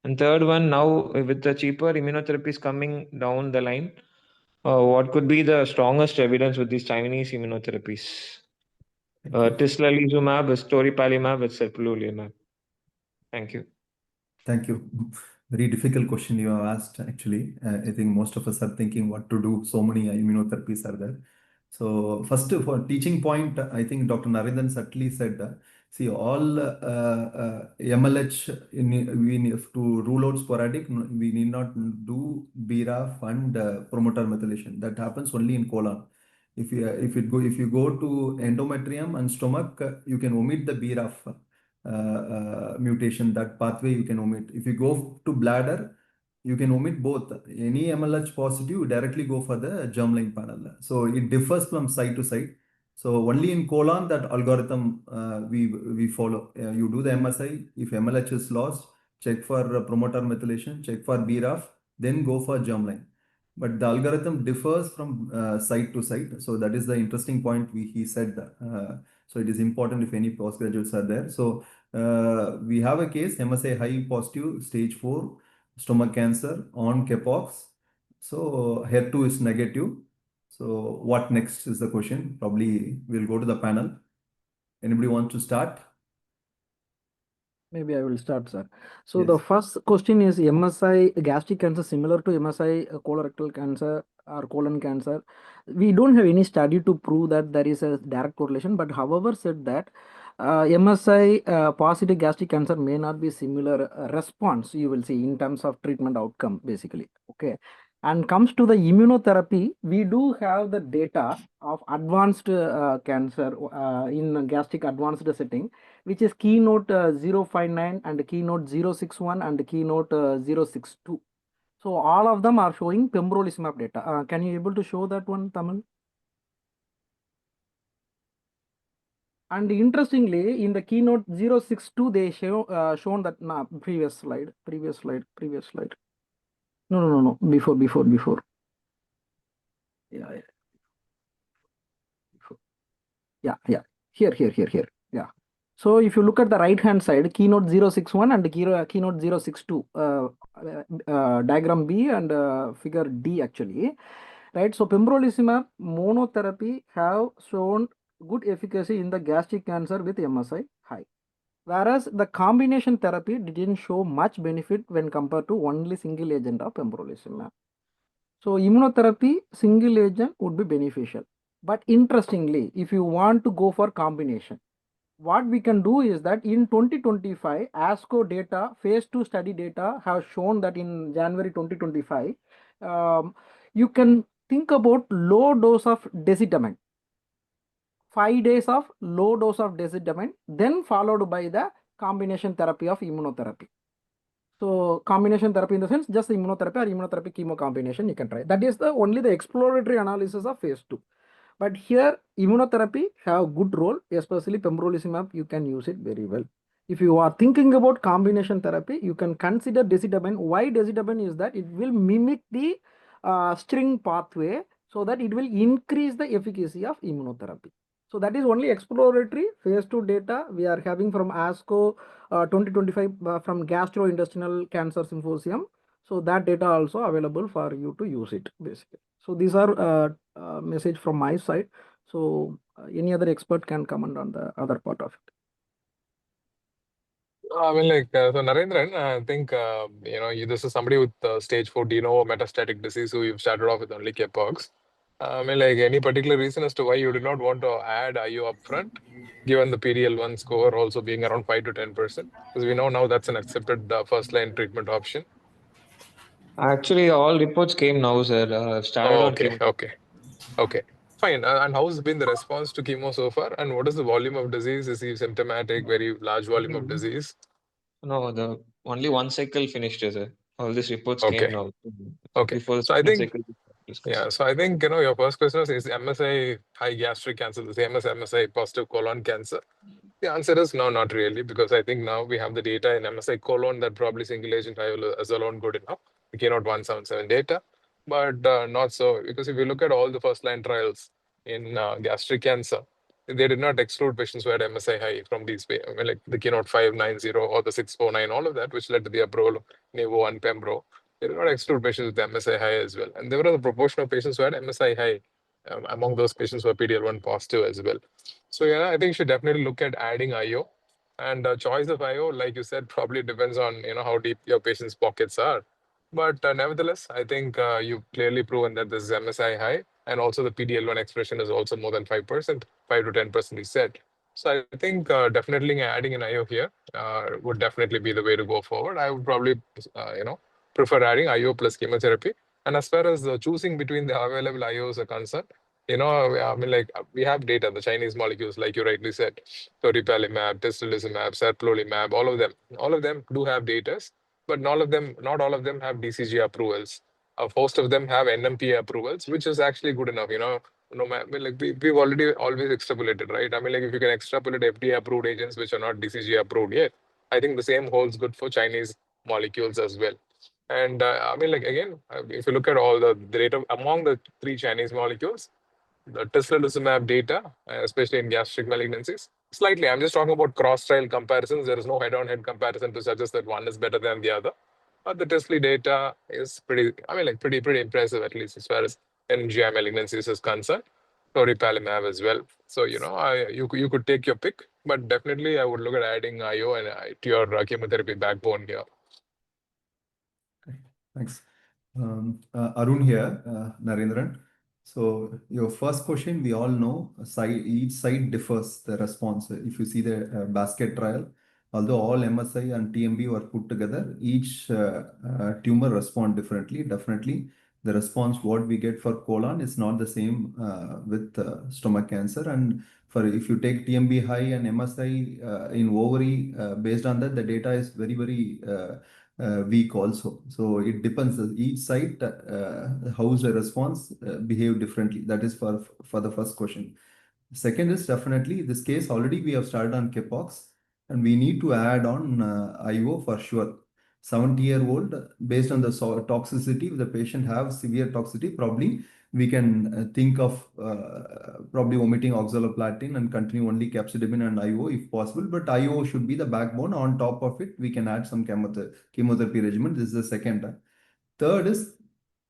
And third one, now with the cheaper immunotherapies coming down the line, what could be the strongest evidence with these Chinese immunotherapies? Tislelizumab, toripalimab, with serplulimab. Thank you. Thank you. Very difficult question you have asked, actually. I think most of us are thinking what to do. So many immunotherapies are there. So first, for teaching point, I think Dr. Narendran subtly said, see, all MLH, we need to rule out sporadic, we need not do BRAF and promoter methylation. That happens only in colon. If you go to endometrium and stomach, you can omit the BRAF mutation. That pathway you can omit. If you go to bladder, you can omit both. Any MLH positive, you directly go for the germline panel. So it differs from site to site. So only in colon, that algorithm we follow. You do the MSI. If MLH is lost, check for promoter methylation, check for BRAF, then go for germline. But the algorithm differs from site to site. So that is the interesting point he said. So it is important if any postgraduates are there. So we have a case, MSI high positive, stage 4, stomach cancer on Capox. So HER2 is negative. So what next is the question? Probably we'll go to the panel. Anybody want to start? Maybe I will start, sir. So Yes. the first question is MSI gastric cancer similar to MSI colorectal cancer or colon cancer. We don't have any study to prove that there is a direct correlation, but however said that MSI positive gastric cancer may not be similar response you will see in terms of treatment outcome basically. Okay. And comes to the immunotherapy, we do have the data of advanced cancer in gastric advanced setting, which is keynote 059 and keynote 061 and keynote 062. So all of them are showing pembrolizumab data. Can you able to show that one, Tamil? And interestingly, in the keynote 062, they shown that previous slide. No. Before. Yeah. Yeah. Here. Yeah. So if you look at the right hand side, keynote 061 and keynote 062, diagram B and figure D actually, right? So pembrolizumab monotherapy have shown good efficacy in the gastric cancer with MSI high. Whereas the combination therapy didn't show much benefit when compared to only single agent of pembrolizumab. So immunotherapy single agent would be beneficial. But interestingly, if you want to go for combination, what we can do is that in 2025, ASCO data, phase 2 study data have shown that in January 2025, you can think about low dose of desitamine, 5 days of low dose of desitamine, then followed by the combination therapy of immunotherapy. So combination therapy in the sense just the immunotherapy or immunotherapy chemo combination you can try. That is only the exploratory analysis of phase 2. But here immunotherapy have good role, especially pembrolizumab, you can use it very well. If you are thinking about combination therapy, you can consider desitamine. Why desitamine is that it will mimic the string pathway so that it will increase the efficacy of immunotherapy. So that is only exploratory phase 2 data we are having from ASCO 2025 from Gastrointestinal Cancer Symposium. So that data also available for you to use it basically. So these are message from my side. So any other expert can comment on the other part of it. I mean, so Narendran, I think, this is somebody with stage 4 de novo metastatic disease who you've started off with only Capox. I mean, any particular reason as to why you did not want to add IU upfront, given the PDL1 score also being around 5 to 10%? Because we know now that's an accepted first line treatment option. Actually, all reports came now, sir. Started Oh, on okay, chemo. okay, fine. And how's been the response to chemo so far? And what is the volume of disease? Is he symptomatic, very large volume of disease? No, the only one cycle finished, sir. All these reports Okay, came now. okay. Before the So I second think, cycle, we discuss. yeah, so I think, your first question is MSI high gastric cancer the same as MSI positive colon cancer? The answer is no, not really, because I think now we have the data in MSI colon that probably single agent IO is alone good enough. We cannot 177 data, but not so, because if you look at all the first line trials in gastric cancer, they did not exclude patients who had MSI high from these, I mean, like the keynote 590 or the 649, all of that, which led to the approval of Nevo and Pembro. They did not exclude patients with MSI high as well. And there was a proportion of patients who had MSI high among those patients who are PD-L1 positive as well. So yeah, I think you should definitely look at adding IO. And choice of IO, like you said, probably depends on how deep your patient's pockets are. But nevertheless, I think you've clearly proven that this is MSI high, and also the PD-L1 expression is also more than 5%, 5 to 10% is said. So I think definitely adding an IO here would definitely be the way to go forward. I would probably, prefer adding IO plus chemotherapy. And as far as choosing between the available IOs are concerned, I mean, like we have data, the Chinese molecules, like you rightly said, toripalimab, tislelizumab, serplulimab, all of them do have data, but not all of them have DCG approvals. A host of them have NMPA approvals, which is actually good enough. No matter, I mean, like we've already always extrapolated, right? I mean, like if you can extrapolate FDA approved agents which are not DCG approved yet, I think the same holds good for Chinese molecules as well. And I mean, like again, if you look at all the data among the three Chinese molecules, the tislelizumab data, especially in gastric malignancies, slightly. I'm just talking about cross-trial comparisons. There is no head-on-head comparison to suggest that one is better than the other. But the Tisli data is pretty, I mean, like pretty impressive, at least as far as NGI malignancies is concerned. Toripalimab as well. So, you could take your pick, but definitely I would look at adding IO and to your chemotherapy backbone here. Thanks. Arun here, Narendran. So your first question, we all know each side differs the response. If you see the basket trial, although all MSI and TMB were put together, each tumor respond differently. Definitely, the response what we get for colon is not the same with stomach cancer. And for if you take TMB high and MSI in ovary, based on that, the data is very weak also. So it depends. Each site, how's the response behave differently. That is for the first question. Second is definitely this case already we have started on Capox and we need to add on IO for sure. 70-year-old, based on the toxicity, if the patient have severe toxicity, probably we can think of probably omitting oxaliplatin and continue only capecitabine and IO if possible. But IO should be the backbone. On top of it, we can add some chemotherapy regimen. This is the second. Third is,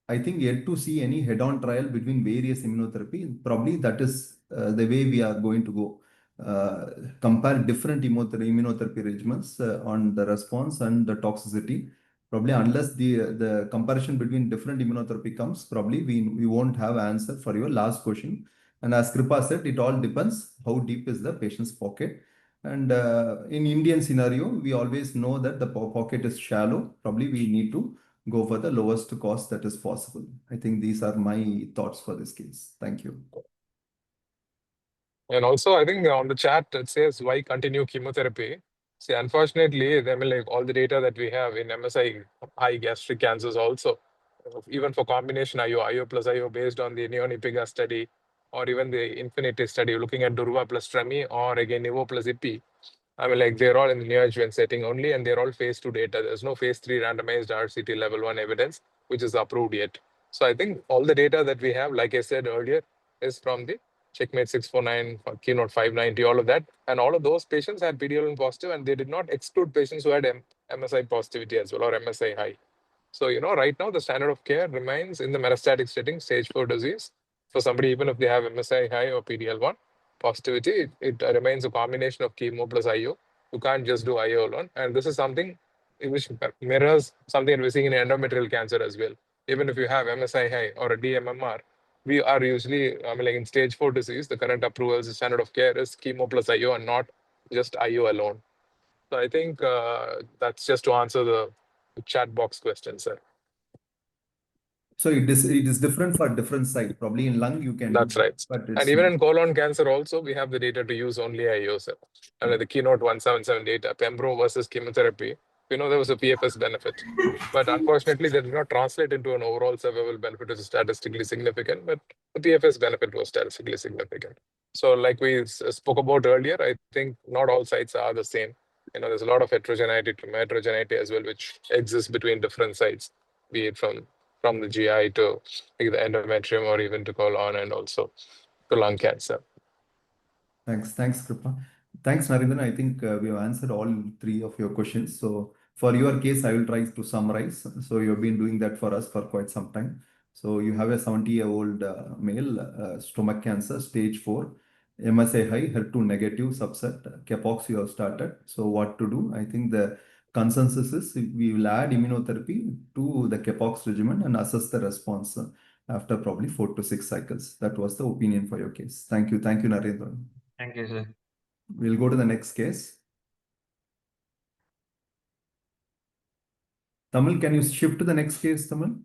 I think yet to see any head-on trial between various immunotherapy. Probably that is the way we are going to go. Compare different immunotherapy regimens on the response and the toxicity. Probably unless the comparison between different immunotherapy comes, probably we won't have answer for your last question. And as Kripa said, it all depends how deep is the patient's pocket. And in Indian scenario, we always know that the pocket is shallow. Probably we need to go for the lowest cost that is possible. I think these are my thoughts for this case. Thank you. And also, I think on the chat, it says, why continue chemotherapy? See, unfortunately, I mean, like all the data that we have in MSI high gastric cancers also, even for combination IO plus IO based on the Neonipiga study, or even the Infinity study, looking at Durva plus Tremi, or again, Nivo plus Ipi. I mean, like they're all in the neoadjuvant setting only, and they're all phase 2 data. There's no phase 3 randomized RCT level 1 evidence, which is approved yet. So I think all the data that we have, like I said earlier, is from the Checkmate 649, Keynote 590, all of that. And all of those patients had PD-L1 positive, and they did not exclude patients who had MSI positivity as well, or MSI high. So, right now the standard of care remains in the metastatic setting, stage 4 disease. For somebody, even if they have MSI high or PD-L1 positivity, it remains a combination of chemo plus IO. You can't just do IO alone. And this is something which mirrors something we're seeing in endometrial cancer as well. Even if you have MSI high or a DMMR, we are usually, I mean, like in stage 4 disease, the current approvals, the standard of care is chemo plus IO and not just IO alone. So I think that's just to answer the chat box question, sir. So it is different for different site. Probably in lung you can do, That's right. but And it's even not. in colon cancer also, we have the data to use only IO cell. And with the Keynote 177 data, Pembro versus chemotherapy, we know there was a PFS benefit. But unfortunately, that did not translate into an overall survival benefit which is statistically significant, but the PFS benefit was statistically significant. So like we spoke about earlier, I think not all sites are the same. There's a lot of heterogeneity as well, which exists between different sites, be it from the GI to the endometrium or even to colon and also to lung cancer. Thanks, Kripa. Thanks, Narendran. I think we have answered all three of your questions. So for your case, I will try to summarize. So you've been doing that for us for quite some time. So you have a 70-year-old male, stomach cancer, stage 4, MSI high, HER2 negative subset, capox you have started. So what to do? I think the consensus is we will add immunotherapy to the capox regimen and assess the response after probably 4 to 6 cycles. That was the opinion for your case. Thank you, Narendran. Thank you, sir. We'll go to the next case. Tamil, can you shift to the next case, Tamil?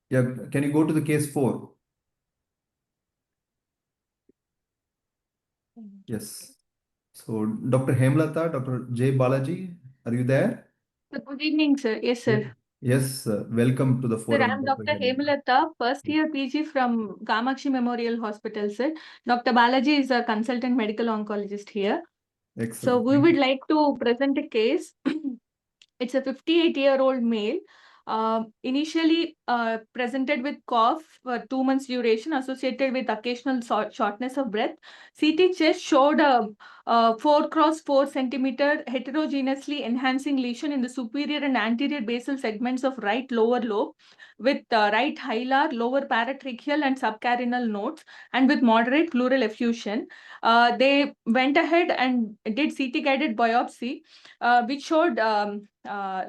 Yeah, can you go to the case 4? Yes. So, Dr. Hemlata, Dr. J. Balaji, are you there? Good evening, sir. Yes, sir. Yes, welcome to the Sir, forum. I'm Dr. Hemlata, first year PG from Kamakshi Memorial Hospital, sir. Dr. Balaji is a consultant medical oncologist here. Excellent. So we would like to present a case. It's a 58-year-old male. Initially presented with cough for 2 months duration associated with occasional shortness of breath. CT chest showed a 4x4 centimeter heterogeneously enhancing lesion in the superior and anterior basal segments of right lower lobe with right hilar, lower paratracheal and subcarinal nodes and with moderate pleural effusion. They went ahead and did CT guided biopsy which showed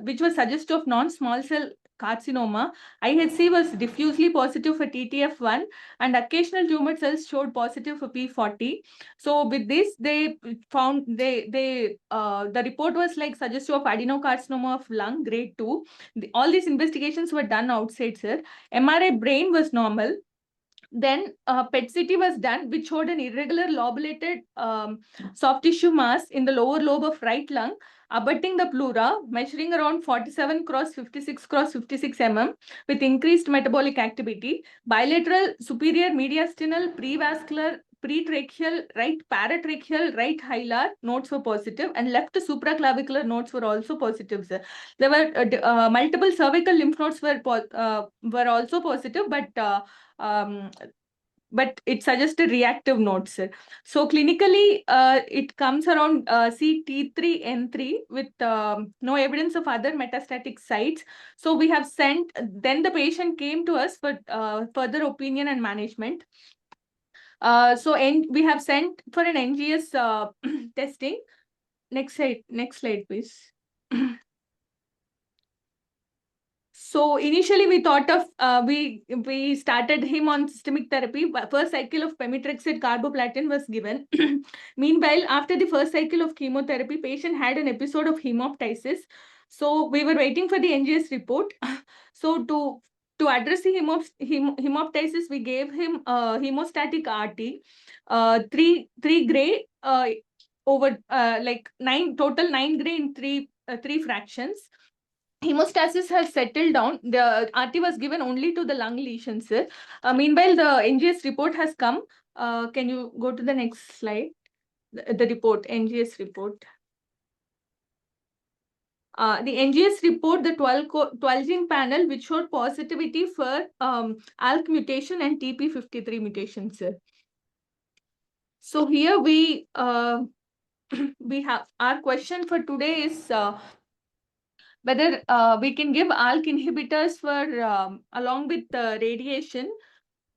which was suggestive of non-small cell carcinoma. IHC was diffusely positive for TTF1 and occasional tumor cells showed positive for P40. So with this, they found the report was like suggestive of adenocarcinoma of lung grade 2. All these investigations were done outside, sir. MRI brain was normal. Then PET-CT was done, which showed an irregular lobulated soft tissue mass in the lower lobe of right lung, abutting the pleura, measuring around 47 cross 56 cross 56 mm with increased metabolic activity. Bilateral superior mediastinal prevascular pretracheal, right paratracheal, right hilar nodes were positive, and left supraclavicular nodes were also positive, sir. There were multiple cervical lymph nodes were also positive, but it suggested reactive nodes, sir. So clinically, it comes around CT3N3 with no evidence of other metastatic sites. So we have sent, then the patient came to us for further opinion and management. We have sent for an NGS testing. Next slide, please. So initially we thought of, we started him on systemic therapy. First cycle of pemetrexed carboplatin was given. Meanwhile, after the first cycle of chemotherapy, patient had an episode of hemoptysis. So we were waiting for the NGS report. So to address the hemoptysis, we gave him hemostatic RT, 3 gray over like 9 gray in 3 fractions. Hemostasis has settled down. The RT was given only to the lung lesions, sir. Meanwhile, the NGS report has come. Can you go to the next slide? The report, NGS report. The NGS report, the 12 gene panel, which showed positivity for ALK mutation and TP53 mutation, sir. So here we have our question for today is whether we can give ALK inhibitors for along with radiation,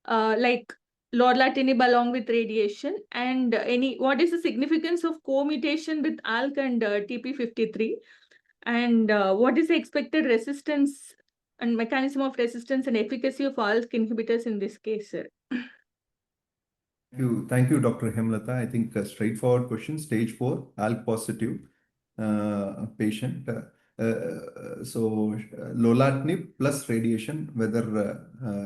like lorlatinib along with radiation, and what is the significance of co-mutation with ALK and TP53, and what is the expected resistance and mechanism of resistance and efficacy of ALK inhibitors in this case, sir? Thank you, Dr. Hemlata. I think a straightforward question. Stage 4, ALK positive. patient. So lorlatinib plus radiation, whether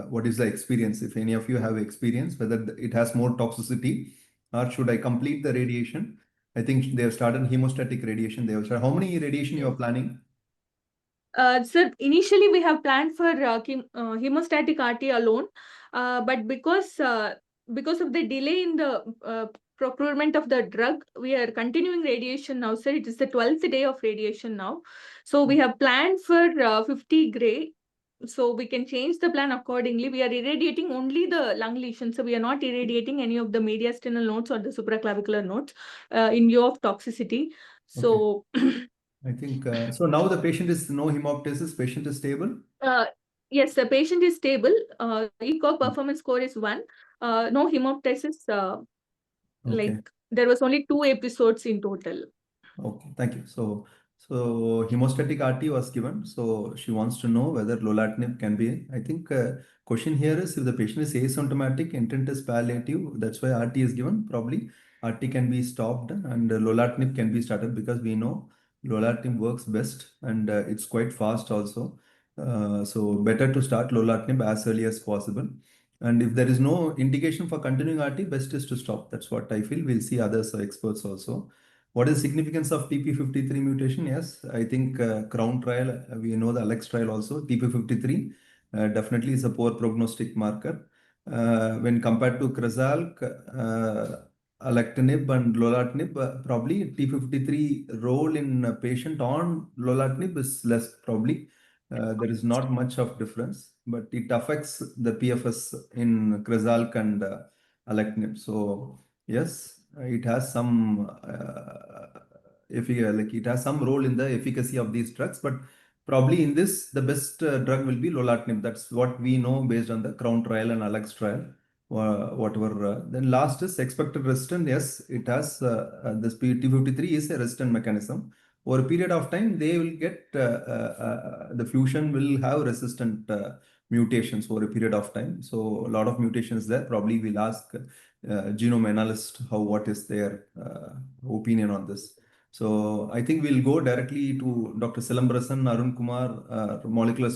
what is the experience? If any of you have experience, whether it has more toxicity, or should I complete the radiation? I think they have started hemostatic radiation. They have started. How many radiation you are planning? Sir, initially we have planned for hemostatic RT alone, but because of the delay in the procurement of the drug, we are continuing radiation now, sir. It is the 12th day of radiation now. So we have planned for 50 gray. So we can change the plan accordingly. We are irradiating only the lung lesions. So we are not irradiating any of the mediastinal nodes or the supraclavicular nodes in view of toxicity. So I think so. Now the patient is no hemoptysis. Patient is stable. yes, the patient is stable. ECOG performance score is 1. No hemoptysis. Like there was only 2 episodes in total. Okay, thank you. So hemostatic RT was given. So she wants to know whether lorlatinib can be. I think question here is if the patient is asymptomatic, intent is palliative. That's why RT is given. Probably RT can be stopped and lorlatinib can be started because we know lorlatinib works best and it's quite fast also. So better to start lorlatinib as early as possible. And if there is no indication for continuing RT, best is to stop. That's what I feel. We'll see others experts also. What is the significance of TP53 mutation? Yes, I think Crown trial, we know the Alex trial also, TP53 definitely is a poor prognostic marker. When compared to Crazalc, alectinib and lorlatinib, probably T53 role in a patient on lorlatinib is less probably. There is not much of difference, but it affects the PFS in Crazalc and alectinib. So yes, it has some it has some role in the efficacy of these drugs, but probably in this the best drug will be lorlatinib. That's what we know based on the Crown trial and Alex trial. Whatever. Then last is expected resistant. Yes, it has this T53 is a resistant mechanism. Over a period of time, they will get the fusion will have resistant mutations over a period of time. So a lot of mutations there. Probably we'll ask genome analyst what is their opinion on this. So I think we'll go directly to Dr. Silambrasan Arun Kumar, molecular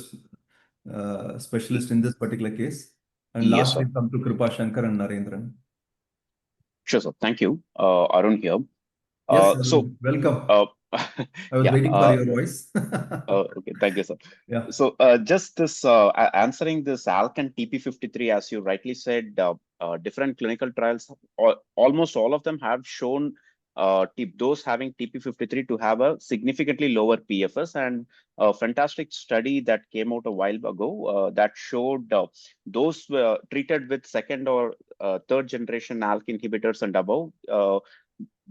specialist in this particular case. And Yes, last sir. we come to Kripa Shankar and Narendran. Sure, sir. Thank you. Arun here. Yes, Arun, So, welcome. I was yeah, waiting for your voice. okay, thank you, sir. Yeah. So, just this answering this ALK and TP53, as you rightly said, different clinical trials, almost all of them have shown those having TP53 to have a significantly lower PFS, and a fantastic study that came out a while ago that showed those treated with second or third generation ALK inhibitors and above,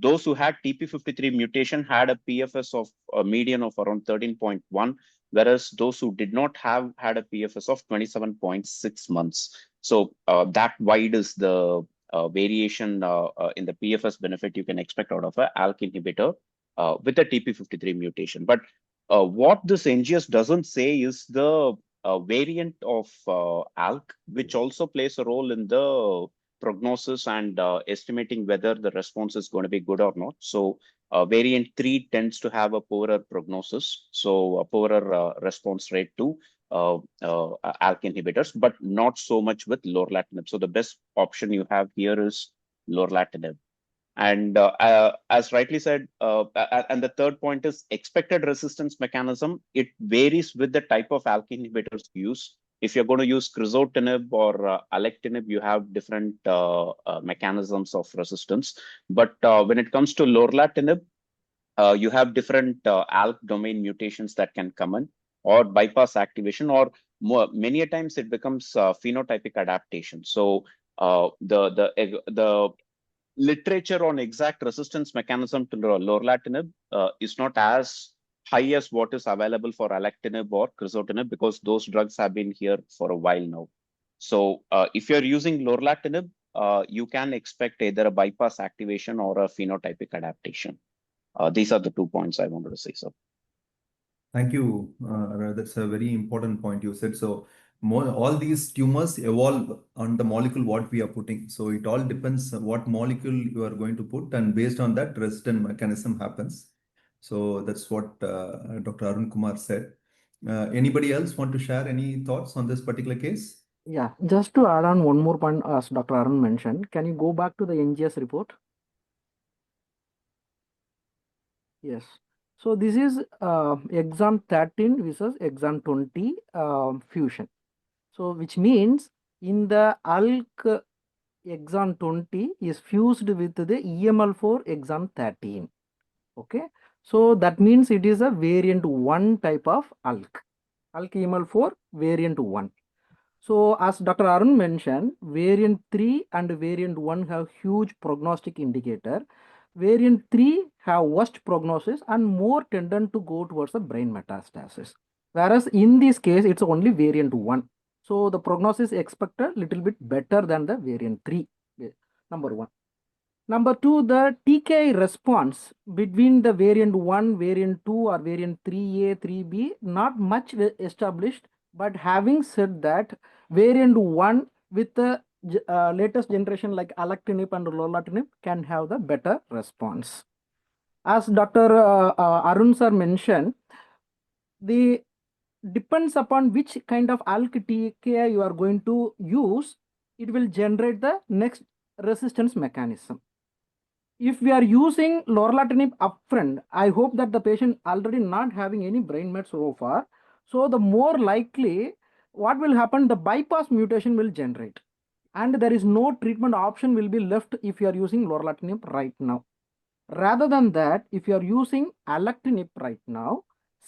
those who had TP53 mutation had a PFS of a median of around 13.1, whereas those who did not have had a PFS of 27.6 months. So that wide is the variation in the PFS benefit you can expect out of a ALK inhibitor with a TP53 mutation. But what this NGS doesn't say is the variant of ALK, which also plays a role in the prognosis and estimating whether the response is going to be good or not. So variant 3 tends to have a poorer prognosis, so a poorer response rate to ALK inhibitors, but not so much with lorlatinib. So the best option you have here is lorlatinib. And as rightly said, and the third point is expected resistance mechanism. It varies with the type of ALK inhibitors you use. If you're going to use crizotinib or alectinib, you have different mechanisms of resistance. But when it comes to lorlatinib, you have different ALK domain mutations that can come in, or bypass activation, or many a times it becomes phenotypic adaptation. So the literature on exact resistance mechanism to lorlatinib is not as high as what is available for alectinib or crizotinib, because those drugs have been here for a while now. So if you're using lorlatinib, you can expect either a bypass activation or a phenotypic adaptation. These are the 2 points I wanted to say, sir. Thank you. That's a very important point you said. So all these tumors evolve on the molecule what we are putting. So it all depends on what molecule you are going to put, and based on that, resistant mechanism happens. So that's what Dr. Arun Kumar said. Anybody else want to share any thoughts on this particular case? Yeah, just to add on one more point, as Dr. Arun mentioned, can you go back to the NGS report? Yes. So this is exam 13 versus exam 20 fusion. So which means in the ALK exam 20 is fused with the EML4 exam 13. Okay. So that means it is a variant 1 type of ALK. ALK EML4 variant 1. So as Dr. Arun mentioned, variant 3 and variant 1 have huge prognostic indicator. Variant 3 have worst prognosis and more tendent to go towards the brain metastasis. Whereas in this case, it's only variant 1. So the prognosis expected little bit better than the variant 3, number 1. Number 2, the TKI response between the variant 1, variant 2 or variant 3A, 3B, not much established. But having said that, variant 1 with the latest generation like alectinib and lorlatinib can have the better response. As Dr. Arun sir mentioned, the depends upon which kind of ALK TKI you are going to use, it will generate the next resistance mechanism. If we are using lorlatinib upfront, I hope that the patient already not having any brain mets so far. So the more likely, what will happen, the bypass mutation will generate. And there is no treatment option will be left if you are using lorlatinib right now. Rather than that, if you are using alectinib right now,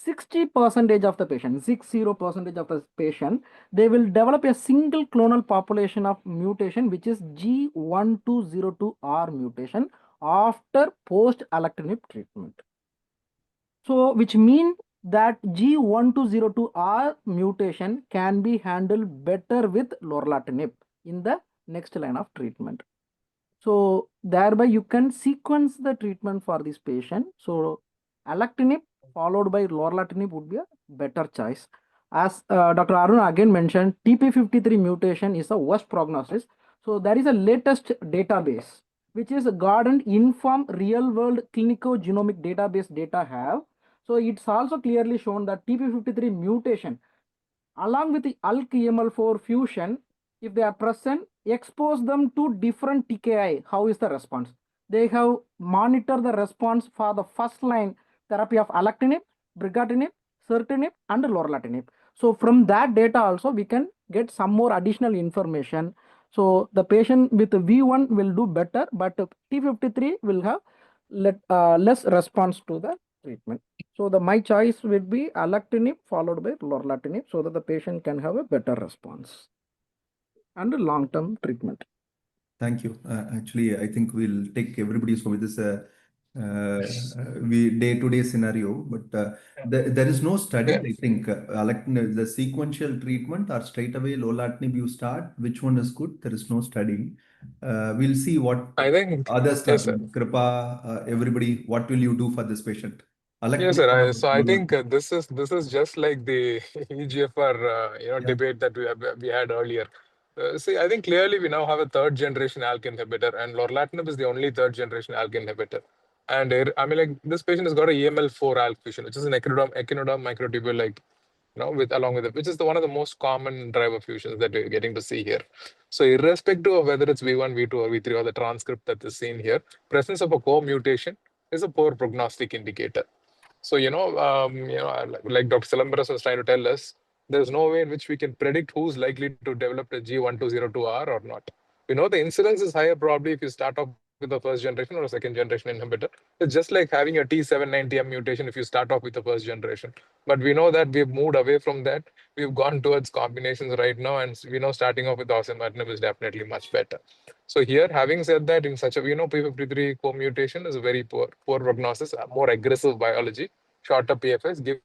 60% of the patient, 60% of the patient, they will develop a single clonal population of mutation, which is G1202R mutation after post-alectinib treatment. So, which means that G1202R mutation can be handled better with lorlatinib in the next line of treatment. So thereby you can sequence the treatment for this patient. So alectinib followed by lorlatinib would be a better choice. As Dr. Arun again mentioned, TP53 mutation is the worst prognosis. So there is a latest database, which is Gordon Inform Real World Clinical Genomic Database data have. So it's also clearly shown that TP53 mutation along with the ALK EML4 fusion, if they are present, expose them to different TKI. How is the response? They have monitored the response for the first line therapy of alectinib, brigatinib, certinib, and lorlatinib. So from that data also we can get some more additional information. So the patient with V1 will do better, but T53 will have less response to the treatment. So my choice would be alectinib followed by lorlatinib so that the patient can have a better response and long-term treatment. Thank you. Actually, I think we'll take everybody's with this day-to-day scenario, but there is no study. I think alectinib, the sequential treatment or straight away lorlatinib you start. Which one is good? There is no study. We'll see what I think others yes, start. sir. Kripa, everybody, what will you do for this patient? Yes, Alectinib sir. or So I think lorlatinib? this is just like the EGFR Yeah. debate that we had earlier. See, I think clearly we now have a third generation ALK inhibitor, and lorlatinib is the only third generation ALK inhibitor. And I mean, like this patient has got a EML4 ALK fusion, which is an echinoderm microtubule, like with along with it, which is one of the most common driver fusions that we're getting to see here. So irrespective of whether it's V1, V2, or V3, or the transcript that is seen here, presence of a co-mutation is a poor prognostic indicator. So, like Dr. Salambras was trying to tell us, there's no way in which we can predict who's likely to develop a G1202R or not. We know the incidence is higher probably if you start off with a first generation or a second generation inhibitor. It's just like having a T790M mutation if you start off with the first generation. But we know that we've moved away from that. We've gone towards combinations right now, and we know starting off with osimertinib is definitely much better. So here, having said that, in such a, P53 co-mutation is a very poor prognosis, more aggressive biology, shorter PFS, give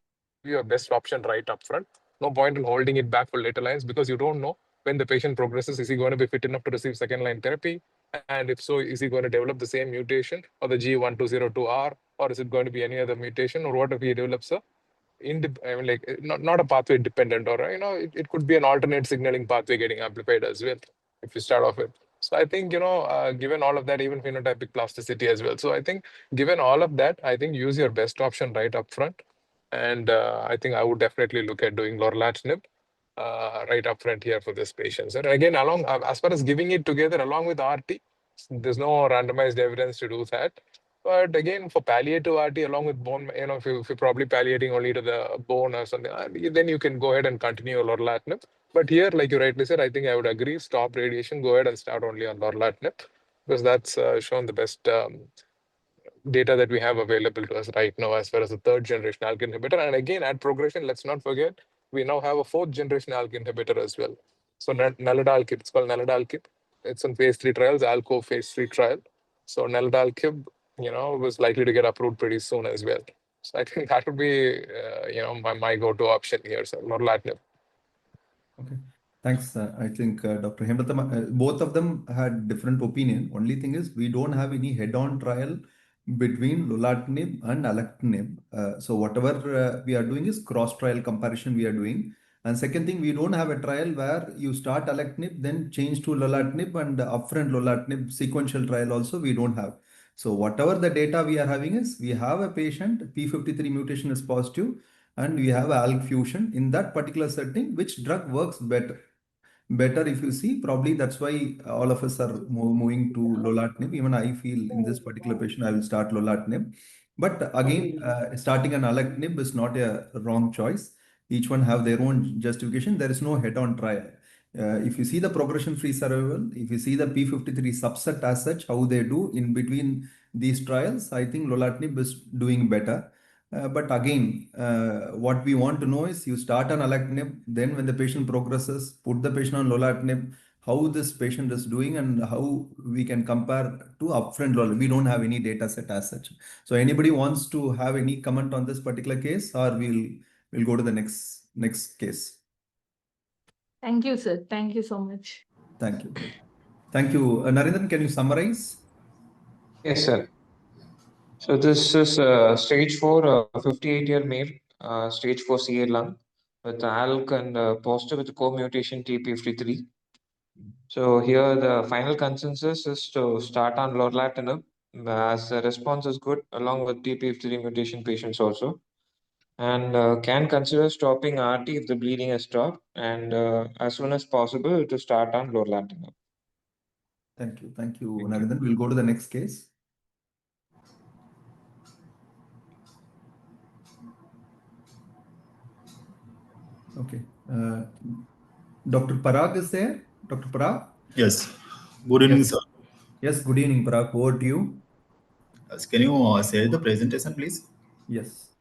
you a best option right up front. No point in holding it back for later lines because you don't know when the patient progresses, is he going to be fit enough to receive second line therapy? And if so, is he going to develop the same mutation or the G1202R, or is it going to be any other mutation, or what if he develops a not a pathway dependent, or it could be an alternate signaling pathway getting amplified as well if you start off with. So I think, given all of that, even phenotypic plasticity as well. So I think given all of that, I think use your best option right up front. And I think I would definitely look at doing lorlatinib right up front here for this patient. And again, as far as giving it together along with RT, there's no randomized evidence to do that. But again, for palliative RT along with bone, if you're probably palliating only to the bone or something, then you can go ahead and continue lorlatinib. But here, like you rightly said, I think I would agree, stop radiation, go ahead and start only on lorlatinib, because that's shown the best data that we have available to us right now as far as the third generation ALK inhibitor. And again, at progression, let's not forget, we now have a fourth generation ALK inhibitor as well. So Neladalkib, it's called Neladalkib. It's in phase 3 trials, ALCO phase 3 trial. So Neladalkib, was likely to get approved pretty soon as well. So I think that would be, my go-to option here, so lorlatinib. Okay. Thanks. I think Dr. Hemrath, both of them had different opinion. Only thing is we don't have any head-on trial between lorlatinib and alectinib. So whatever we are doing is cross-trial comparison we are doing. And second thing, we don't have a trial where you start alectinib, then change to lorlatinib and upfront lorlatinib sequential trial also we don't have. So whatever the data we are having is we have a patient, P53 mutation is positive, and we have ALK fusion in that particular setting, which drug works better. If you see, probably that's why all of us are moving to lorlatinib. Even I feel in this particular patient, I will start lorlatinib. But again, starting an alectinib is not a wrong choice. Each one have their own justification. There is no head-on trial. If you see the progression-free survival, if you see the P53 subset as such, how they do in between these trials, I think lorlatinib is doing better. But again, what we want to know is you start on alectinib, then when the patient progresses, put the patient on lorlatinib, how this patient is doing and how we can compare to upfront lorlatinib. We don't have any data set as such. So anybody wants to have any comment on this particular case, or we'll go to the next case. Thank you, sir. Thank you so much. Thank you. Thank you. Narendran, can you summarize? Yes, sir. So this is stage 4, 58-year male, stage 4 CA lung with ALK and positive with co-mutation TP53. So here the final consensus is to start on lorlatinib as the response is good along with TP53 mutation patients also, and can consider stopping RT if the bleeding has stopped, and as soon as possible to start on lorlatinib. Thank you. Thank you, Narendran. We'll go to the next case. Okay. Dr. Parag is there? Dr. Parag? Yes. Good evening, Yes. sir. Yes, good evening, Parag. Over to you. Can you share the presentation, please? Yes.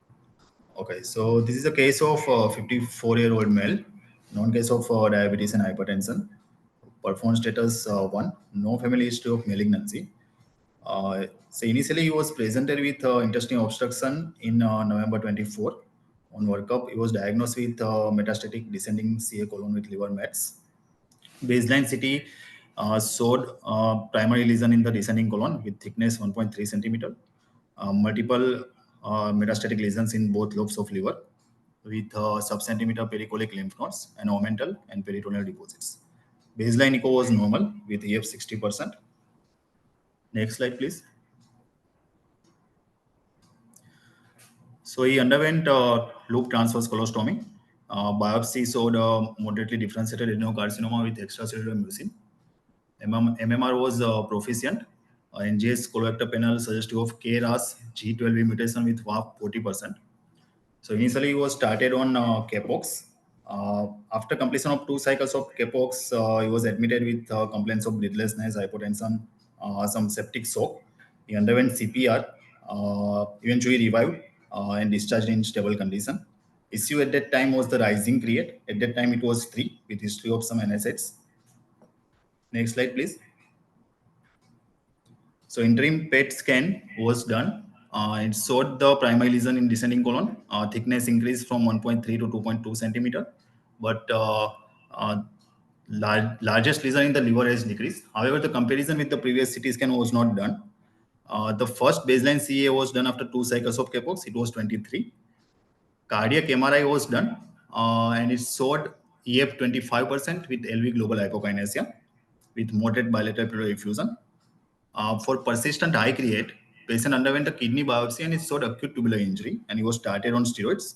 Okay. So this is a case of 54-year-old male, known case of diabetes and hypertension. Performance status 1, no family history of malignancy. So initially he was presented with intestinal obstruction in November 24. On workup, he was diagnosed with metastatic descending CA colon with liver mets. Baseline CT showed primary lesion in the descending colon with thickness 1.3 centimeter, multiple metastatic lesions in both lobes of liver with sub-centimeter pericolic lymph nodes and omental and peritoneal deposits. Baseline echo was normal with EF 60%. Next slide, please. So he underwent loop transverse colostomy. Biopsy showed moderately differentiated adenocarcinoma with extracellular mucin. MMR was proficient. NGS colorectal panel suggestive of KRAS G12V mutation with WAP 40%. So initially he was started on Capox. After completion of 2 cycles of Capox, he was admitted with complaints of breathlessness, hypotension, some septic shock. He underwent CPR, eventually revived and discharged in stable condition. Issue at that time was the rising create. At that time it was 3 with history of some NSAIDs. Next slide, please. So interim PET scan was done. It showed the primary lesion in descending colon. Thickness increased from 1.3 to 2.2 centimeter, but largest lesion in the liver has decreased. However, the comparison with the previous CT scan was not done. The first baseline CA was done after 2 cycles of Capox. It was 23. Cardiac MRI was done, and it showed EF 25% with LV global hypokinesia. with moderate bilateral pleural effusion. For persistent high create, patient underwent a kidney biopsy and he showed acute tubular injury and he was started on steroids.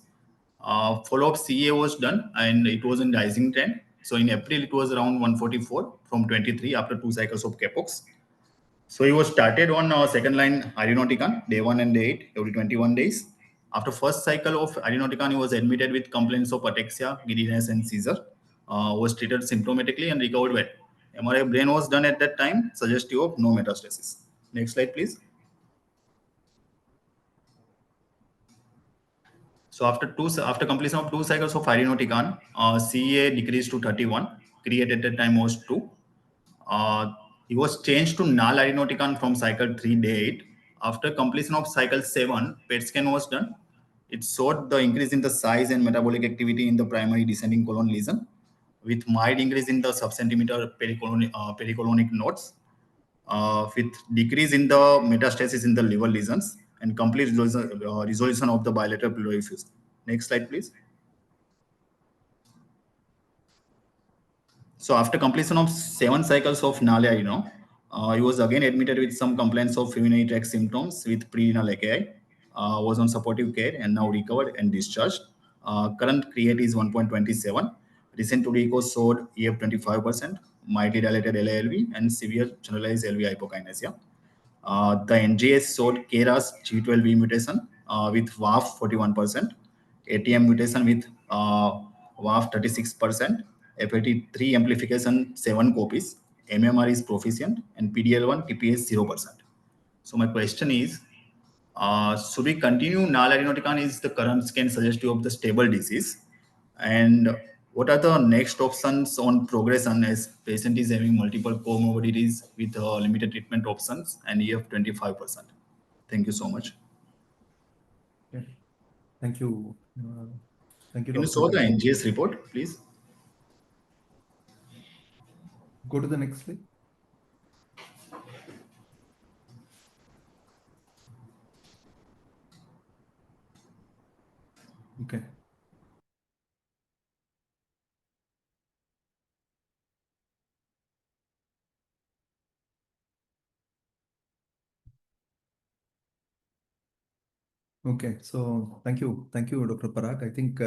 Follow-up CA was done and it was in rising trend. So in April, it was around 144 from 23 after 2 cycles of Capox. So he was started on second line irinotecan, day 1 and day 8, every 21 days. After first cycle of irinotecan, he was admitted with complaints of ataxia, giddiness, and seizure. Was treated symptomatically and recovered well. MRI brain was done at that time, suggestive of no metastasis. Next slide, please. So after completion of 2 cycles of irinotecan, CA decreased to 31. Create at that time was 2. He was changed to null irinotecan from cycle 3, day 8. After completion of cycle 7, PET scan was done. It showed the increase in the size and metabolic activity in the primary descending colon lesion, with mild increase in the sub-centimeter pericolonic nodes, with decrease in the metastasis in the liver lesions, and complete resolution of the bilateral pleural effusion. Next slide, please. So after completion of 7 cycles of Nalia, he was again admitted with some complaints of urinary tract symptoms with pre-renal AKI, was on supportive care and now recovered and discharged. Current create is 1.27. Recent to echo showed EF 25%, mildly dilated LALV, and severe generalized LV hypokinesia. The NGS showed KRAS G12V mutation with WAF 41%, ATM mutation with WAF 36%, FAT3 amplification 7 copies, MMR is proficient, and PDL1 TPS 0%. So my question is, should we continue null irinotecan? Is the current scan suggestive of the stable disease? And what are the next options on progression as patient is having multiple comorbidities with limited treatment options and EF 25%? Thank you so much. Okay. Thank you. Thank you, Can you Dr. show the NGS report, please? Go to the next slide. Okay. Okay, so thank you, Dr. Parag. I think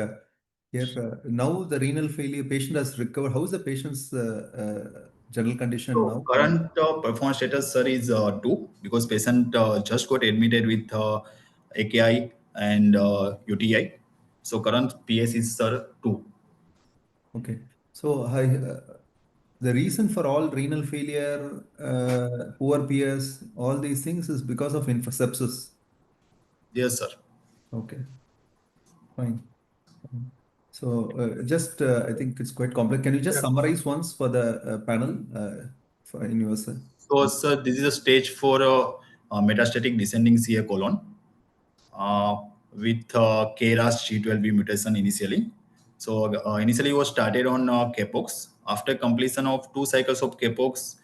here now the renal failure patient has recovered. How is the patient's general condition So now? current performance status, sir, is 2 because patient just got admitted with AKI and UTI. So current PS is, sir, 2. Okay, so the reason for all renal failure, poor PS, all these things is because of sepsis. Yes, sir. Okay, fine. So just I think it's quite complex. Can you just summarize once for the panel for in your side? So, sir, this is a stage for metastatic descending CA colon with KRAS G12V mutation initially. So initially he was started on Capox. After completion of 2 cycles of Capox,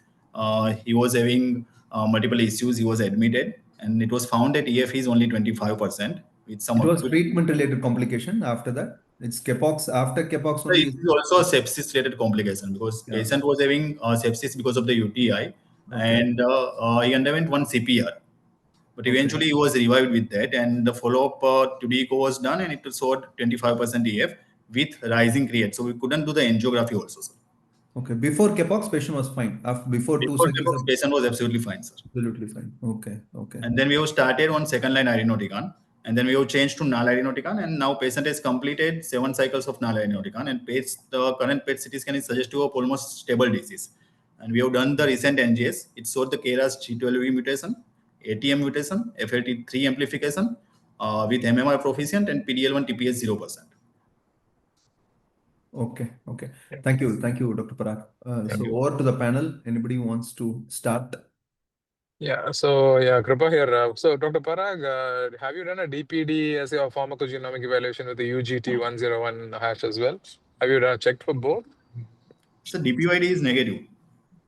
he was having multiple issues. He was admitted and it was found that EF is only 25% with some. It was treatment-related complication after that. It's Capox, after Capox So only. it is also a sepsis-related complication because patient was having sepsis because of the UTI and he underwent 1 CPR. But eventually he was revived with that and the follow-up to DECO was done and it showed 25% EF with rising create. So we couldn't do the angiography also, sir. Okay, before Capox patient was fine. Before 2 cycles, patient was absolutely fine, sir. Absolutely fine. Okay. And then we have started on second line irinotecan and then we have changed to null irinotecan and now patient has completed 7 cycles of null irinotecan and the current PET CT scan is suggestive of almost stable disease. And we have done the recent NGS. It showed the KRAS G12V mutation, ATM mutation, FLT3 amplification with MMR proficient and PDL1 TPS 0%. Okay. Thank you, Dr. Parag. So over to the panel. Anybody who wants to start? Yeah, so Kripa here. So Dr. Parag, have you done a DPD as a pharmacogenomic evaluation with the UGT101 hash as well? Have you checked for both? So DPYD is negative.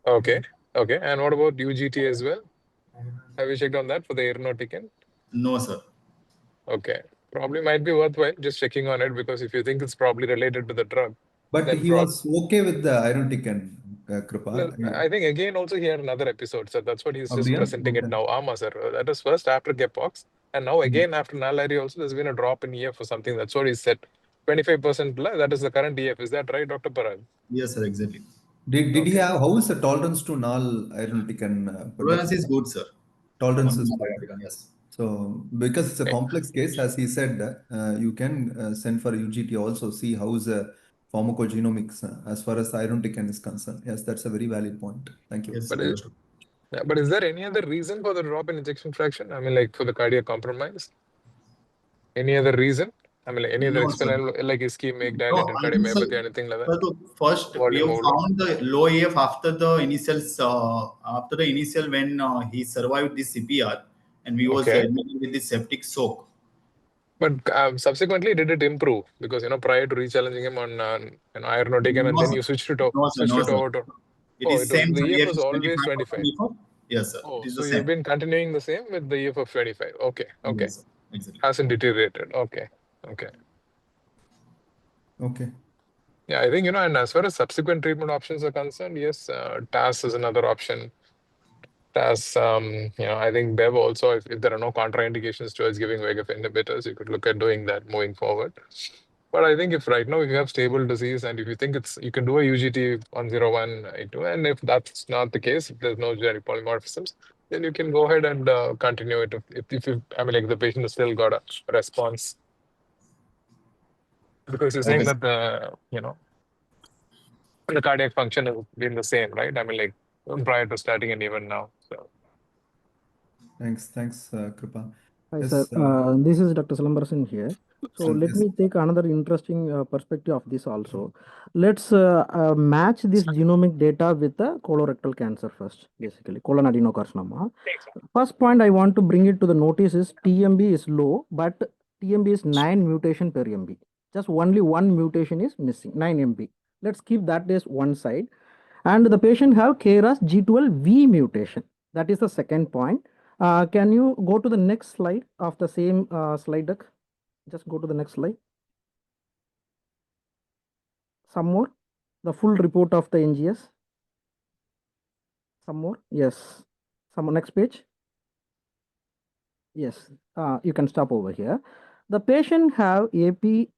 Okay. And what about UGT as well? Have you checked on that for the irinotecan? No, sir. Okay. Probably might be worthwhile just checking on it because if you think it's probably related to the drug. But he was okay with the irinotecan. Kripa. I think again also he had another episode, so that's what he's just Abdiya? presenting it Okay. now. Ama sir, that was first after Gepox, and now again after Nalari also there's been a drop in EF or something. That's what he said. 25%. That is the current EF. Is that right, Dr. Parag? Yes, sir, exactly. Did he Okay. have, how is the tolerance to null irinotecan Tolerance production? is good, sir. Tolerance is On good. biotic, yes. So, because it's a complex case, as he said, you can send for UGT also, see how is the pharmacogenomics as far as irinotecan is concerned. Yes, that's a very valid point. Thank you. Yes, But sir, understood. yeah, but is there any other reason for the drop in ejection fraction? I mean, like for the cardiac compromise? Any other reason? I mean, like any other No, sir. explanation, like ischemic, No, dilated I think, sir, cardiomyopathy, anything like that? first we Volume have overload. found the low AF after the initial when he survived the CPR and we was Okay. admitted with the septic shock. But subsequently, did it improve? Because prior to re-challenging him on irinotecan, and No, then sir. you switched it No, sir. over to. It Oh, is same, sir. the EF AF was is always 25% 25. before. Yes, sir. It Oh, is so the you've same. been continuing the same with the EF of 25. Okay. Yes, sir. Exactly. Hasn't deteriorated. Okay. Okay. Yeah, I think, and as far as subsequent treatment options are concerned, yes, TAS is another option. TAS, I think Bev also, if there are no contraindications towards giving VEGF inhibitors, you could look at doing that moving forward. But I think if right now if you have stable disease and if you think you can do a UGT 10182, and if that's not the case, if there's no genetic polymorphisms, then you can go ahead and continue it. If the patient has still got a response. Because you're saying Okay, that the cardiac function has been the same, right? Prior to starting and even now. So Thanks, Kripa. Hi, Yes, sir. This is Dr. Salambarasan here. So let yes. me take another interesting perspective of this also. Let's match this genomic data with the colorectal cancer first, basically, colon adenocarcinoma. First point I want to bring it to the notice is TMB is low, but TMB is 9 mutation per MB. Just only one mutation is missing, 9 MB. Let's keep that as one side. And the patient have KRAS G12V mutation. That is the second point. Can you go to the next slide of the same slide deck? Just go to the next slide. Some more. The full report of the NGS. Some more. Yes. Some more. Next page. Yes. You can stop over here. The patient have APC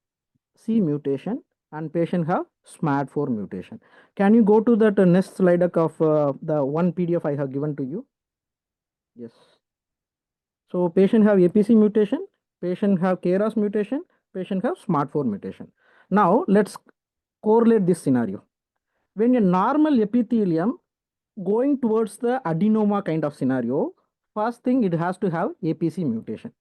mutation and patient have SMAD4 mutation. Can you go to that next slide deck of the one PDF I have given to you? Yes. So patient have APC mutation, patient have KRAS mutation, patient have SMAD4 mutation. Now let's correlate this scenario. When a normal epithelium going towards the adenoma kind of scenario, first thing it has to have APC mutation.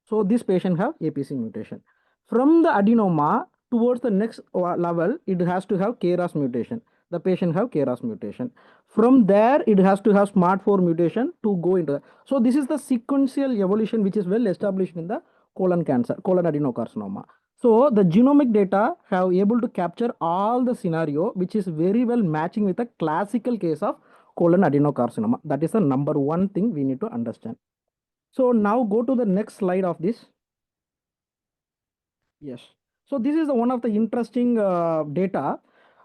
So this patient have APC mutation. From the adenoma towards the next level, it has to have KRAS mutation. The patient have KRAS mutation. From there, it has to have SMAD4 mutation to go into the. So this is the sequential evolution which is well established in the colon cancer, colon adenocarcinoma. So the genomic data have able to capture all the scenario which is very well matching with the classical case of colon adenocarcinoma. That is the number one thing we need to understand. So now go to the next slide of this. Yes. So this is one of the interesting data.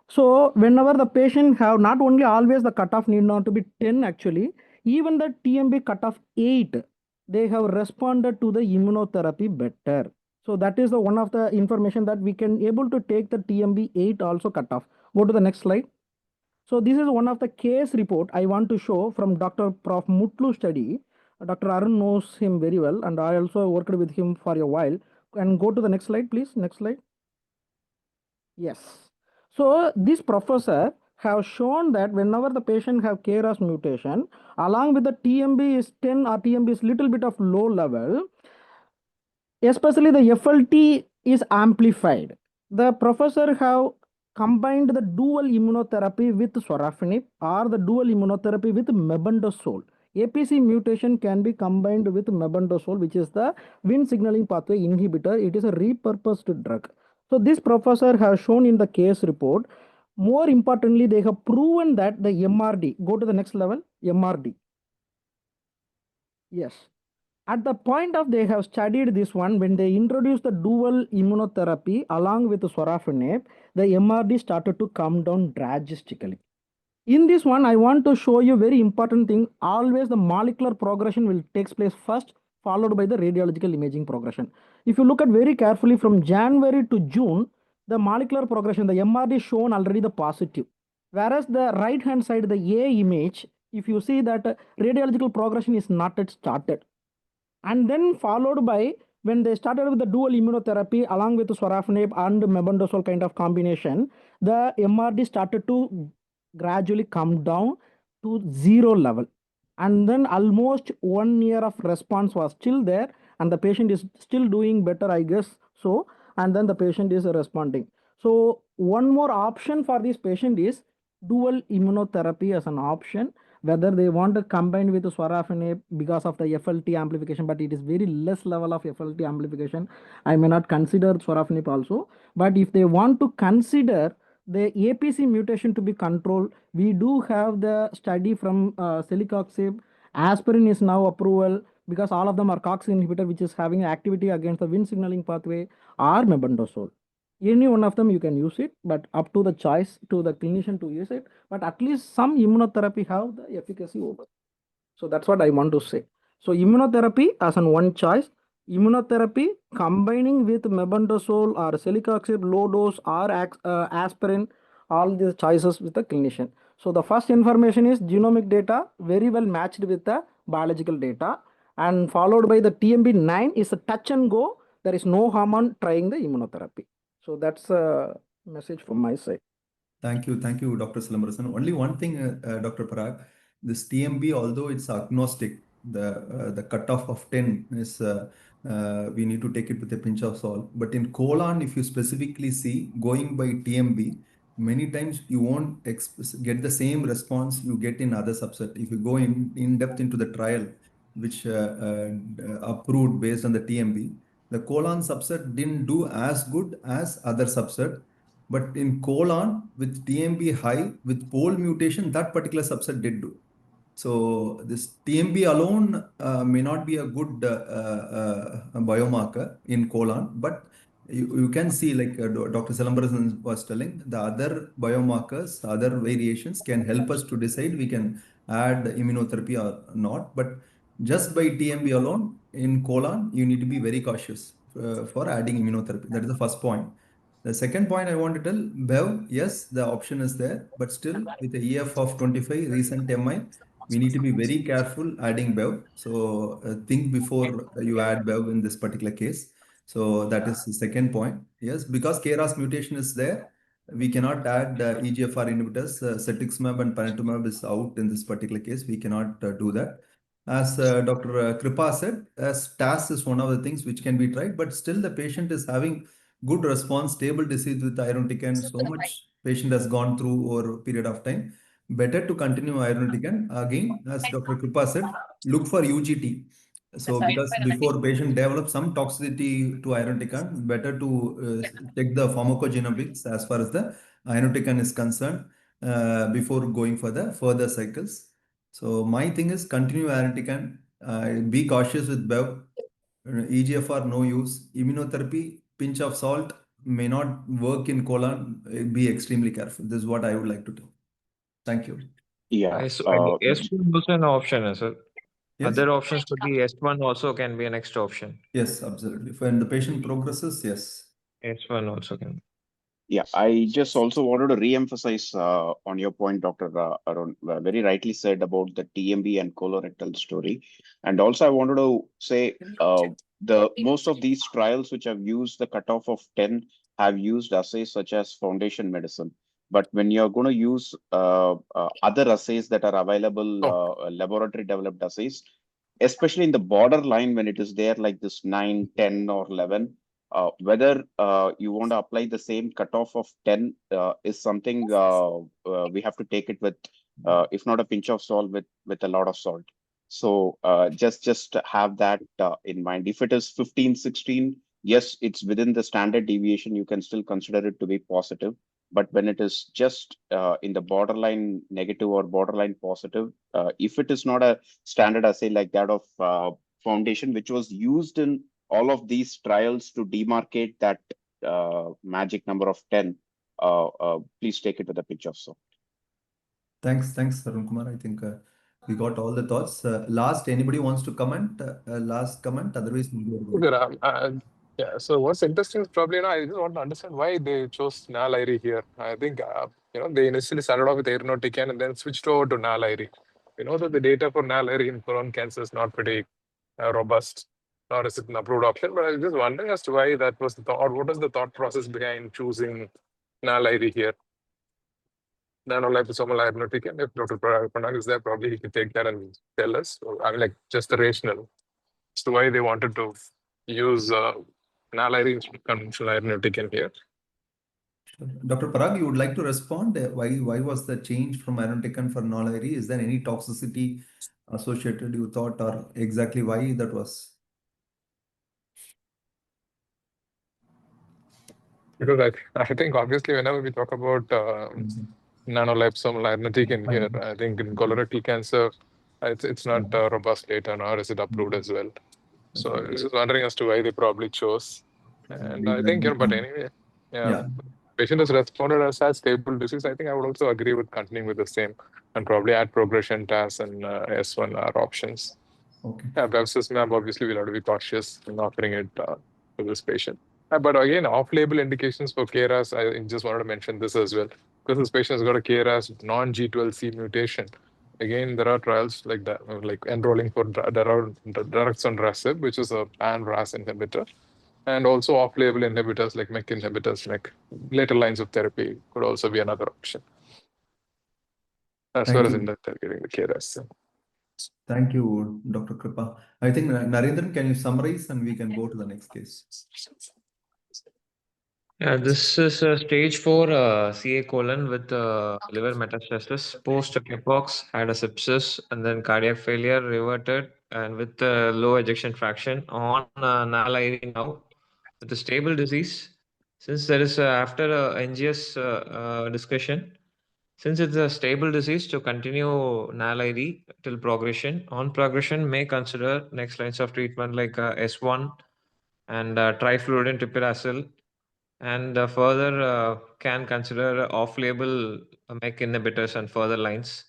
So whenever the patient have not only always the cutoff need not to be 10 actually, even the TMB cutoff 8, they have responded to the immunotherapy better. So that is the one of the information that we can able to take the TMB 8 also cutoff. Go to the next slide. So this is one of the case report I want to show from Dr. Prof. Mutlu study. Dr. Arun knows him very well, and I also worked with him for a while. And go to the next slide, please. Next slide. Yes. So this professor have shown that whenever the patient have KRAS mutation, along with the TMB is 10 or TMB is little bit of low level, especially the FLT is amplified. The professor have combined the dual immunotherapy with sorafenib or the dual immunotherapy with mebendazole. APC mutation can be combined with mebendazole, which is the Wnt signaling pathway inhibitor. It is a repurposed drug. So this professor has shown in the case report. More importantly, they have proven that the MRD, go to the next level, MRD. Yes. At the point of they have studied this one, when they introduced the dual immunotherapy along with the sorafenib, the MRD started to come down drastically. In this one, I want to show you very important thing. Always the molecular progression will takes place first, followed by the radiological imaging progression. If you look at very carefully from January to June, the molecular progression, the MRD shown already the positive. Whereas the right hand side, the A image, if you see that radiological progression is not yet started. And then followed by when they started with the dual immunotherapy along with sorafenib and mebendazole kind of combination, the MRD started to gradually come down to 0 level. And then almost 1 year of response was still there, and the patient is still doing better, I guess. So, and then the patient is responding. So, one more option for this patient is dual immunotherapy as an option, whether they want to combine with sorafenib because of the FLT amplification, but it is very less level of FLT amplification. I may not consider sorafenib also, but if they want to consider the APC mutation to be controlled, we do have the study from celecoxib. Aspirin is now approval because all of them are COX inhibitor, which is having activity against the Wnt signaling pathway, or mebendazole. Any one of them you can use it, but up to the choice to the clinician to use it. But at least some immunotherapy have the efficacy over. So that's what I want to say. So immunotherapy as an one choice. Immunotherapy combining with mebendazole or celecoxib, low dose or aspirin, all these choices with the clinician. So the first information is genomic data very well matched with the biological data, and followed by the TMB9 is a touch and go. There is no harm on trying the immunotherapy. So that's a message from my side. Thank you, Dr. Silambarasan. Only one thing, Dr. Parag, this TMB, although it's agnostic, the cutoff of 10 is we need to take it with a pinch of salt. But in colon, if you specifically see going by TMB, many times you won't get the same response you get in other subset. If you go in depth into the trial, which approved based on the TMB, the colon subset didn't do as good as other subset. But in colon with TMB high with pole mutation, that particular subset did do. So this TMB alone may not be a good biomarker in colon, but you can see, like Dr. Silambarasan was telling, the other biomarkers, other variations can help us to decide we can add immunotherapy or not. But just by TMB alone in colon, you need to be very cautious for adding immunotherapy. That is the first point. The second point I want to tell, BEV, yes, the option is there, but still with the EF of 25, recent MI, we need to be very careful adding BEV. So think before you add BEV in this particular case. So that is the second point. Yes, because KRAS mutation is there, we cannot add EGFR inhibitors. Cetuximab and panitumumab is out in this particular case. We cannot do that. As Dr. Kripa said, as TAS is one of the things which can be tried, but still the patient is having good response, stable disease with irinotecan. So much patient has gone through over a period of time. Better to continue irinotecan. Again, as Dr. Kripa said, look for UGT. So because before patient develops some toxicity to irinotecan, better to check the pharmacogenomics as far as the irinotecan is concerned before going for the further cycles. So my thing is continue irinotecan. Be cautious with BEV. EGFR no use. Immunotherapy, pinch of salt, may not work in colon. Be extremely careful. This is what I would like to do. Thank you. Yeah. S2 is also an option, sir. Yes. Other options could be S1 also can be a next option. Yes, absolutely. When the patient progresses, yes. S1 also can. Yeah, I just also wanted to re-emphasize on your point, Dr. Arun, very rightly said about the TMB and colorectal story. And also I wanted to say the most of these trials which have used the cutoff of 10 have used assays such as foundation medicine. But when you're going to use other assays that are available, laboratory developed assays, especially in the borderline when it is there like this 9, 10 or 11, whether you want to apply the same cutoff of 10 is something we have to take it with, if not a pinch of salt, with a lot of salt. So just have that in mind. If it is 15, 16, yes, it's within the standard deviation. You can still consider it to be positive. But when it is just in the borderline negative or borderline positive, if it is not a standard assay like that of foundation, which was used in all of these trials to demarcate that magic number of 10, please take it with a pinch of salt. Thanks, Arun Kumar. I think we got all the thoughts. Last, anybody wants to comment? Last comment, otherwise we'll go. Good, yeah. So what's interesting is probably, I just want to understand why they chose NAL-IRI here. I think they initially started off with irinotecan and then switched over to NAL-IRI. We know that the data for NAL-IRI in colon cancer is not pretty robust, nor is it an approved option. But I was just wondering as to why that was the thought, or what was the thought process behind choosing NAL-IRI here. Nanoliposomal irinotecan. If Dr. Pranag is there, probably he could take that and tell us. So, I mean, like just the rationale as to why they wanted to use NAL-IRI instead of conventional irinotecan here. Dr. Parag, you would like to respond? Why was the change from irinotecan for NAL-IRI? Is there any toxicity associated, you thought, or exactly why that was? Because I think obviously whenever we talk about nanoliposomal irinotecan here, I think in colorectal cancer, it's not robust data, nor is it approved as well. So I was just wondering as to why they probably chose. And I think, but anyway, yeah. Patient has responded as has stable disease. I think I would also agree with continuing with the same and probably add progression TAS and S1 are options. Okay. Yeah, bevacizumab, obviously we'll have to be cautious in offering it to this patient. But again, off-label indications for KRAS, I just wanted to mention this as well. Because this patient has got a KRAS non-G12C mutation. Again, there are trials like that, like enrolling for daraxonrasib, which is a pan-RAS inhibitor. And also off-label inhibitors like MEK inhibitors, like later lines of therapy could also be another option. As far as getting the KRAS. Thank you, Dr. Kripa. I think Narendran, can you summarize and we can go to the next case? Yeah, this is a stage 4 CA colon with liver metastasis. Post Capox, had a sepsis and then cardiac failure, reverted, and with low ejection fraction on NAL-IRI now with a stable disease. Since there is after NGS discussion, since it's a stable disease, to continue NAL-IRI till progression. On progression, may consider next lines of treatment like S1 and trifluorodentipiracil. And further can consider off-label MEK inhibitors and further lines.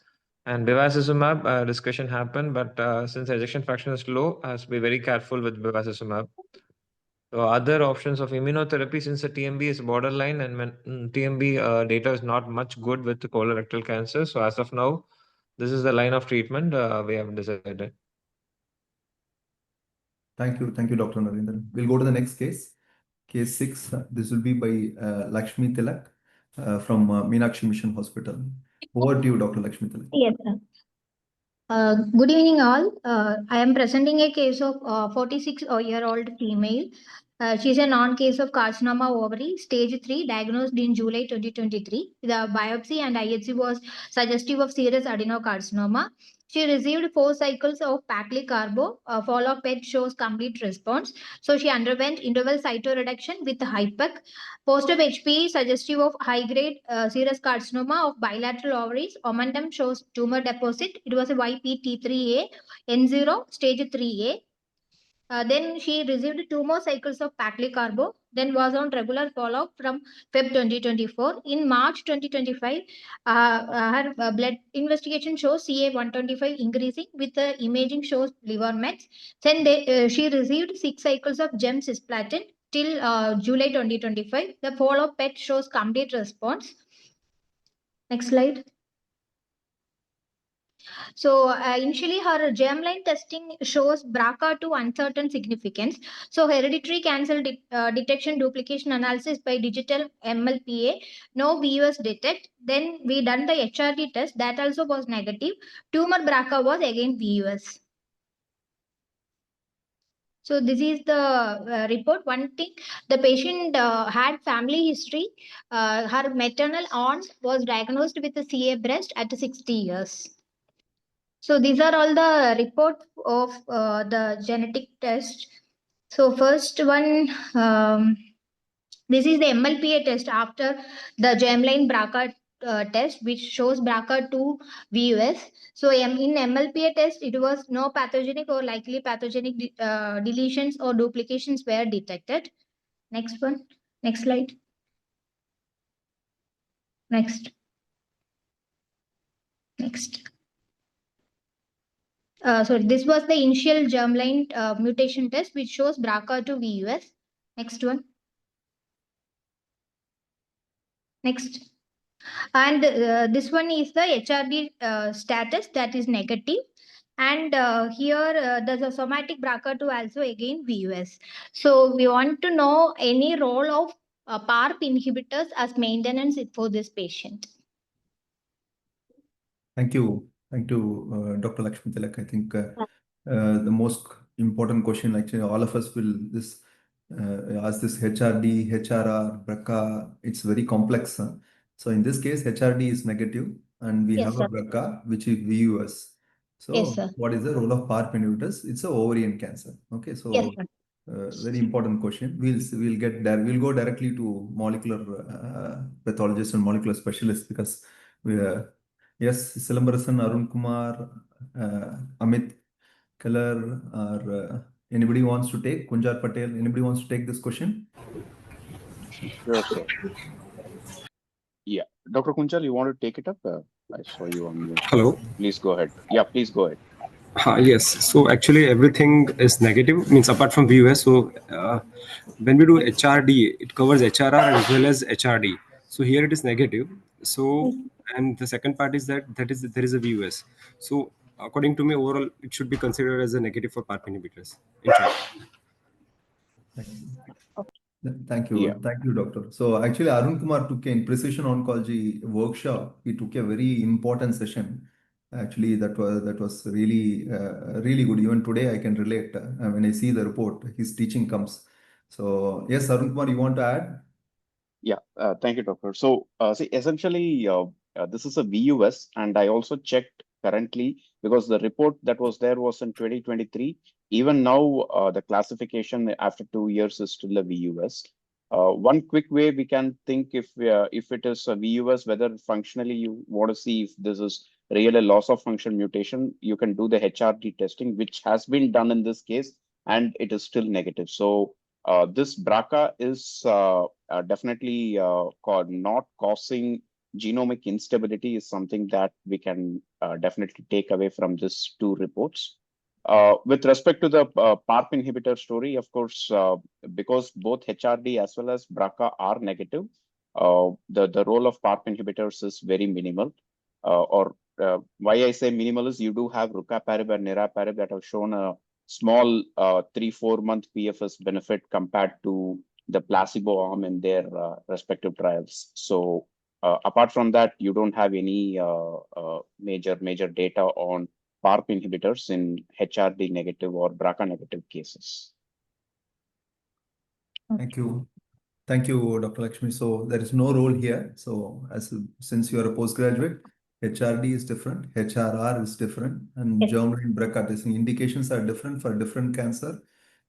And bevacizumab discussion happened, but since ejection fraction is low, has to be very careful with bevacizumab. So other options of immunotherapy, since the TMB is borderline and when TMB data is not much good with the colorectal cancer. So as of now, this is the line of treatment we have decided. Thank you, Dr. Narendran. We'll go to the next case. Case 6, this will be by Lakshmi Tilak from Meenakshi Mission Hospital. Over to you, Dr. Lakshmi Tilak. Yes, sir. Good evening, all. I am presenting a case of 46-year-old female. She's a non-case of carcinoma ovary, stage 3, diagnosed in July 2023. The biopsy and IHC was suggestive of serous adenocarcinoma. She received 4 cycles of Paclitaxel. Follow-up PET shows complete response. So she underwent interval cytoreduction with HIPEC. Post-op HPE suggestive of high-grade serous carcinoma of bilateral ovaries. Omentum shows tumor deposit. It was a YPT3A, N0, stage 3A. Then she received 2 more cycles of Paclitaxel, then was on regular follow-up from Feb 2024. In March 2025, her blood investigation shows CA125 increasing with the imaging shows liver mets. Then she received 6 cycles of gem cisplatin till July 2025. The follow-up PET shows complete response. Next slide. So initially her germline testing shows BRCA2 uncertain significance. So hereditary cancer detection duplication analysis by digital MLPA, no VUS detect. Then we done the HRD test, that also was negative. Tumor BRCA was again VUS. So this is the report. One thing, the patient had family history. Her maternal aunt was diagnosed with a CA breast at 60 years. So these are all the report of the genetic test. So first one, this is the MLPA test after the germline BRCA test, which shows BRCA2 VUS. So in MLPA test, it was no pathogenic or likely pathogenic deletions or duplications were detected. Next one, next slide. Next. Next. So this was the initial germline mutation test, which shows BRCA to VUS. Next one. Next. And this one is the HRD status that is negative. And here there's a somatic BRCA2 also again VUS. So we want to know any role of PARP inhibitors as maintenance for this patient. Thank you. Thank you, Dr. Lakshmi Tilak. I think the most important question, actually, all of us will ask this HRD, HRR, BRCA. It's very complex. So in this case, HRD is negative, and we have a BRCA, which is VUS. So what is the role of PARP inhibitors? It's a ovarian cancer. Okay, so very important question. We'll go directly to molecular pathologists and molecular specialists because we yes, Silambarasan, Arun Kumar, Amit Keller, or anybody wants to take Kunjar Patel. Anybody wants to take this question? Sure, sir. Yeah, Dr. Kunjal, you want to take it up? I saw you on mute. Hello. Please go ahead. Yeah, please go ahead. Yes. So actually, everything is negative. Means apart from VUS. So when we do HRD, it covers HRR as well as HRD. So here it is negative. So and the second part is that there is a VUS. So according to me, overall, it should be considered as a negative for PARP inhibitors. In short. Thank you. Yeah. Thank you, doctor. So actually, Arun Kumar took in precision oncology workshop. He took a very important session. Actually, that was really really good. Even today, I can relate. When I see the report, his teaching comes. So yes, Arun Kumar, you want to add? Yeah, thank you, doctor. So, see, essentially, this is a VUS, and I also checked currently because the report that was there was in 2023. Even now, the classification after 2 years is still a VUS. One quick way we can think if it is a VUS, whether functionally you want to see if this is really a loss of function mutation, you can do the HRD testing, which has been done in this case, and it is still negative. So this BRCA is definitely not causing genomic instability is something that we can definitely take away from these two reports. With respect to the PARP inhibitor story, of course, because both HRD as well as BRCA are negative, the role of PARP inhibitors is very minimal. Why I say minimal is you do have rucaparib and niraparib that have shown a small 3-4 month PFS benefit compared to the placebo arm in their respective trials. So apart from that, you don't have any major data on PARP inhibitors in HRD negative or BRCA negative cases. Thank you. Thank you, Dr. Lakshmi. So there is no role here. So since you are a postgraduate, HRD is different, HRR is different, and germline BRCA testing indications are different for different cancer.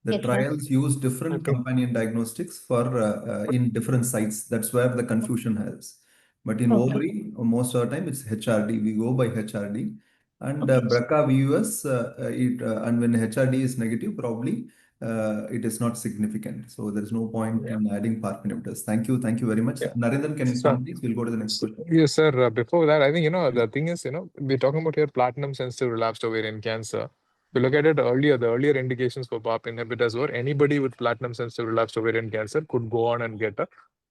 The trials use different companion diagnostics for in different sites. That's where the confusion has. But in ovary, most of the time it's HRD. We go by HRD. And BRCA VUS, and when HRD is negative, probably it is not significant. So there is no point in adding PARP inhibitors. Thank you. Thank you very much. Narendran, can you come please? We'll go to the next question. Yes, sir. Before that, I think, the thing is, we're talking about here platinum-sensitive relapsed ovarian cancer. If you look at it earlier, the earlier indications for PARP inhibitors were anybody with platinum-sensitive relapsed ovarian cancer could go on and get a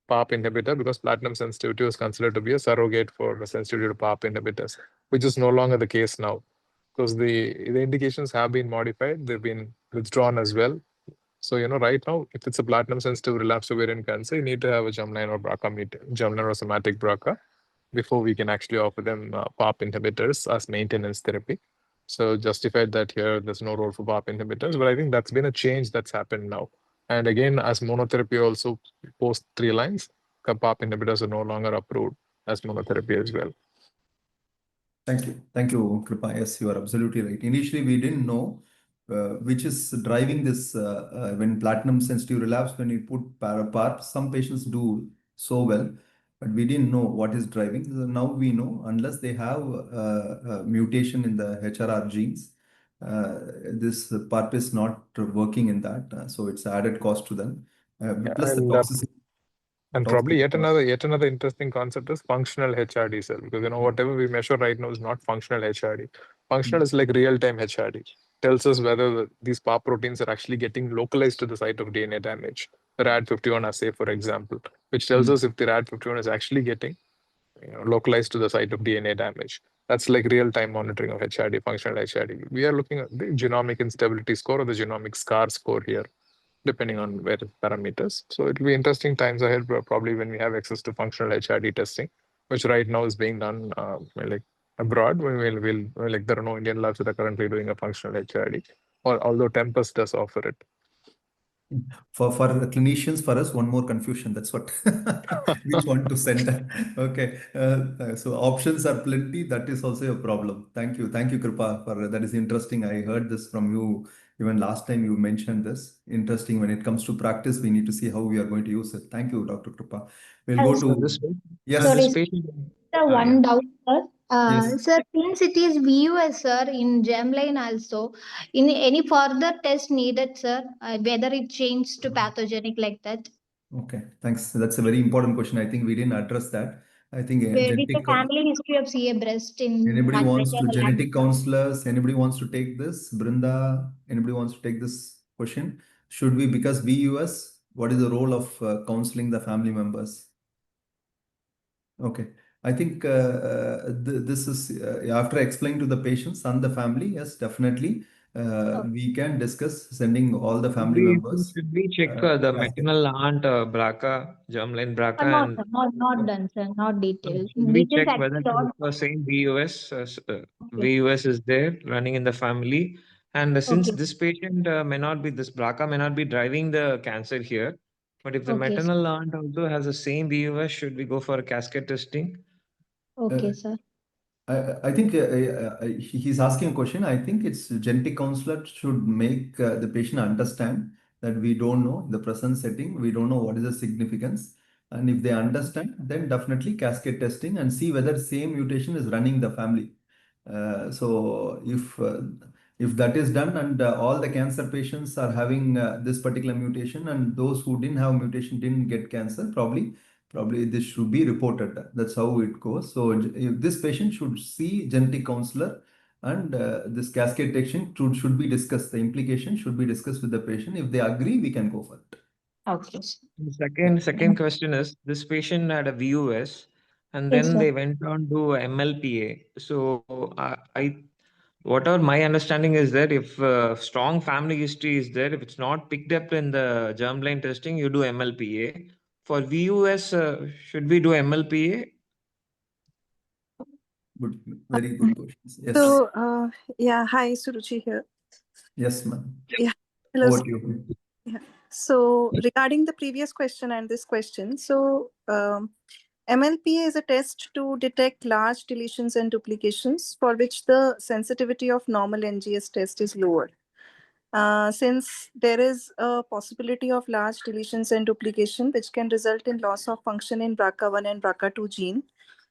PARP inhibitor because platinum sensitivity was considered to be a surrogate for sensitivity to PARP inhibitors, which is no longer the case now because the indications have been modified. They've been withdrawn as well. So, right now, if it's a platinum-sensitive relapsed ovarian cancer, you need to have a germline or BRCA germline or somatic BRCA before we can actually offer them PARP inhibitors as maintenance therapy. So justified that here there's no role for PARP inhibitors, but I think that's been a change that's happened now. And again, as monotherapy also post 3 lines, PARP inhibitors are no longer approved as monotherapy as well. Thank you. Thank you, Kripa. Yes, you are absolutely right. Initially, we didn't know which is driving this when platinum sensitive relapse, when we put PARP, some patients do so well, but we didn't know what is driving. So now we know, unless they have a mutation in the HRR genes, this PARP is not working in that. So it's added cost to them. Plus the toxicity. And probably yet another interesting concept is functional HRD cell, because whatever we measure right now is not functional HRD. Functional is like real-time HRD. Tells us whether these PAR proteins are actually getting localized to the site of DNA damage. The RAD51 assay, for example, which tells us if the RAD51 is actually getting localized to the site of DNA damage. That's like real-time monitoring of HRD, functional HRD. We are looking at the genomic instability score or the genomic scar score here, depending on various parameters. So it'll be interesting times ahead, probably when we have access to functional HRD testing, which right now is being done like abroad. Like there are no Indian labs that are currently doing a functional HRD, although Tempus does offer it. For clinicians, for us, one more confusion. That's what which one to send. Okay, so options are plenty. That is also a problem. Thank you, Kripa, for that. Is interesting. I heard this from you even last time you mentioned this. Interesting. When it comes to practice, we need to see how we are going to use it. Thank you, Dr. Kripa. We'll go to Sorry, one doubt, sir. Yes. Sir, since it is VUS, sir, in germline also, in any further test needed, sir, whether it changed to pathogenic like that? Okay, thanks. That's a very important question. I think we didn't address that. I think With the genetic. family history of CA breast in Anybody wants to, maternal genetic counselors, anybody wants to take this? Brinda, anybody wants to take this question? Should we, because VUS, what is the role of counseling the family members? Okay, I think this is after explaining to the patients and the family, yes, definitely. We can discuss sending all the family members. Should we check the maternal aunt BRCA, germline BRCA, no, and sir, not done, sir, not detailed. should we Details check whether actually the same VUS, VUS is there running in the family? And since Okay. this patient may not be, this BRCA may not be driving the cancer here, but if the Okay, sir. maternal aunt also has the same VUS, should we go for a cascade testing? Okay, sir. I think he's asking a question. I think it's genetic counselor should make the patient understand that we don't know in the present setting, we don't know what is the significance. And if they understand, then definitely cascade testing and see whether same mutation is running the family. So if that is done and all the cancer patients are having this particular mutation and those who didn't have mutation didn't get cancer, probably this should be reported. That's how it goes. So if this patient should see genetic counselor and this cascade detection should be discussed. The implication should be discussed with the patient. If they agree, we can go for it. Okay. Second question is, this patient had a VUS and Yes, then sir. they went on to MLPA. So whatever my understanding is that if strong family history is there, if it's not picked up in the germline testing, you do MLPA. For VUS, should we do MLPA? Good, very good questions. Yes. So, yeah, hi, Suruchi here. Yes, ma'am. Yeah, hello. Over to you. Yeah. So, regarding the previous question and this question, so MLPA is a test to detect large deletions and duplications for which the sensitivity of normal NGS test is lower. Since there is a possibility of large deletions and duplication, which can result in loss of function in BRCA1 and BRCA2 gene.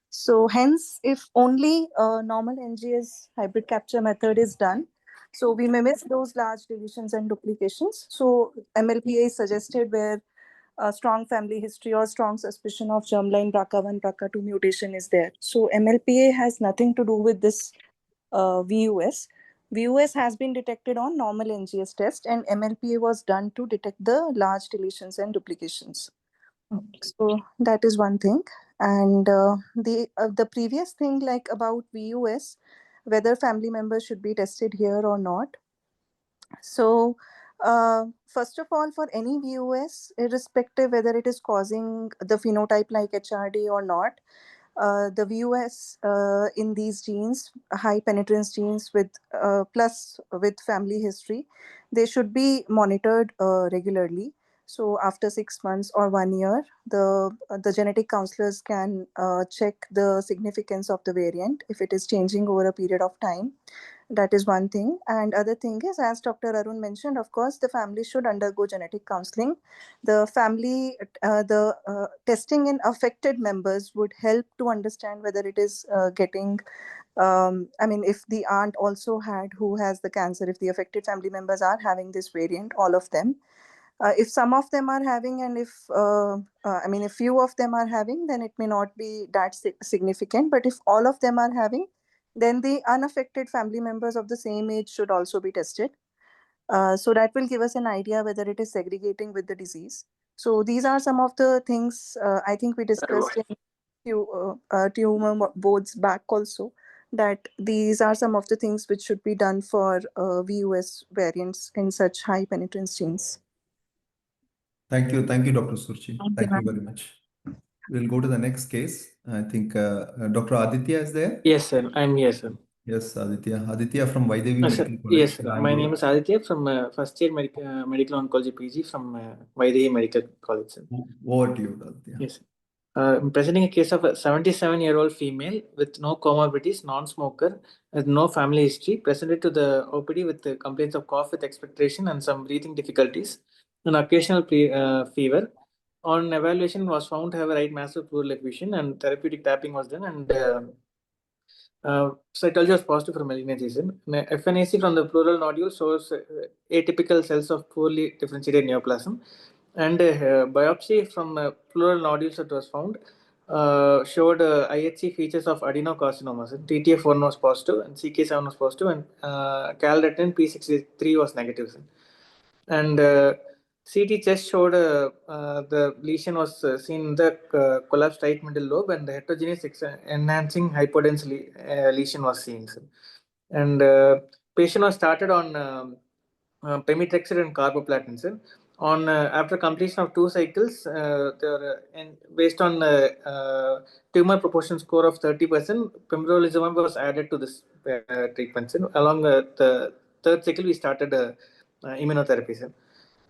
So hence, if only a normal NGS hybrid capture method is done, so we may miss those large deletions and duplications. So MLPA is suggested where a strong family history or strong suspicion of germline BRCA1, BRCA2 mutation is there. So MLPA has nothing to do with this VUS. VUS has been detected on normal NGS test, and MLPA was done to detect the large deletions and duplications. So that is one thing. And the previous thing, like about VUS, whether family members should be tested here or not. So first of all, for any VUS, irrespective whether it is causing the phenotype like HRD or not, the VUS in these genes, high penetrance genes with plus with family history, they should be monitored regularly. So after 6 months or 1 year, the genetic counselors can check the significance of the variant if it is changing over a period of time. That is one thing. And other thing is, as Dr. Arun mentioned, of course, the family should undergo genetic counseling. The family, testing in affected members would help to understand whether it is getting, I mean, if the aunt also had who has the cancer, if the affected family members are having this variant, all of them, If some of them are having, and if I mean, if few of them are having, then it may not be that significant. But if all of them are having, then the unaffected family members of the same age should also be tested. So that will give us an idea whether it is segregating with the disease. So these are some of the things I think we discussed in few tumor boards back also, that these are some of the things which should be done for VUS variants in such high penetrance genes. Thank you, Dr. Surchi. Thank you very much. We'll go to the next case. I think Dr. Aditya is there. Yes, sir. I'm here, sir. Yes, Aditya. Aditya from Vaidevi Sir, Medical College. yes, sir. My name is Aditya from first year medical oncology PG from Vaidevi Medical College, sir. Over to you, Aditya. Yes. I'm presenting a case of a 77-year-old female with no comorbidities, non-smoker, with no family history, presented to the OPD with the complaints of cough with expectoration and some breathing difficulties, and occasional fever. On evaluation, was found to have a right massive pleural effusion, and therapeutic tapping was done, and cytology was positive for malignancy. FNAC from the pleural nodule shows atypical cells of poorly differentiated neoplasm, and biopsy from pleural nodules that was found showed IHC features of adenocarcinomas. TTF1 was positive, and CK7 was positive, and calretin P63 was negative. And CT chest showed the lesion was seen in the collapsed right middle lobe, and the heterogeneous enhancing hypodense lesion was seen. And patient was started on pemetrexed and carboplatin. On after completion of 2 cycles, based on tumor proportion score of 30%, pembrolizumab was added to this treatment. Along the 3rd cycle, we started immunotherapy.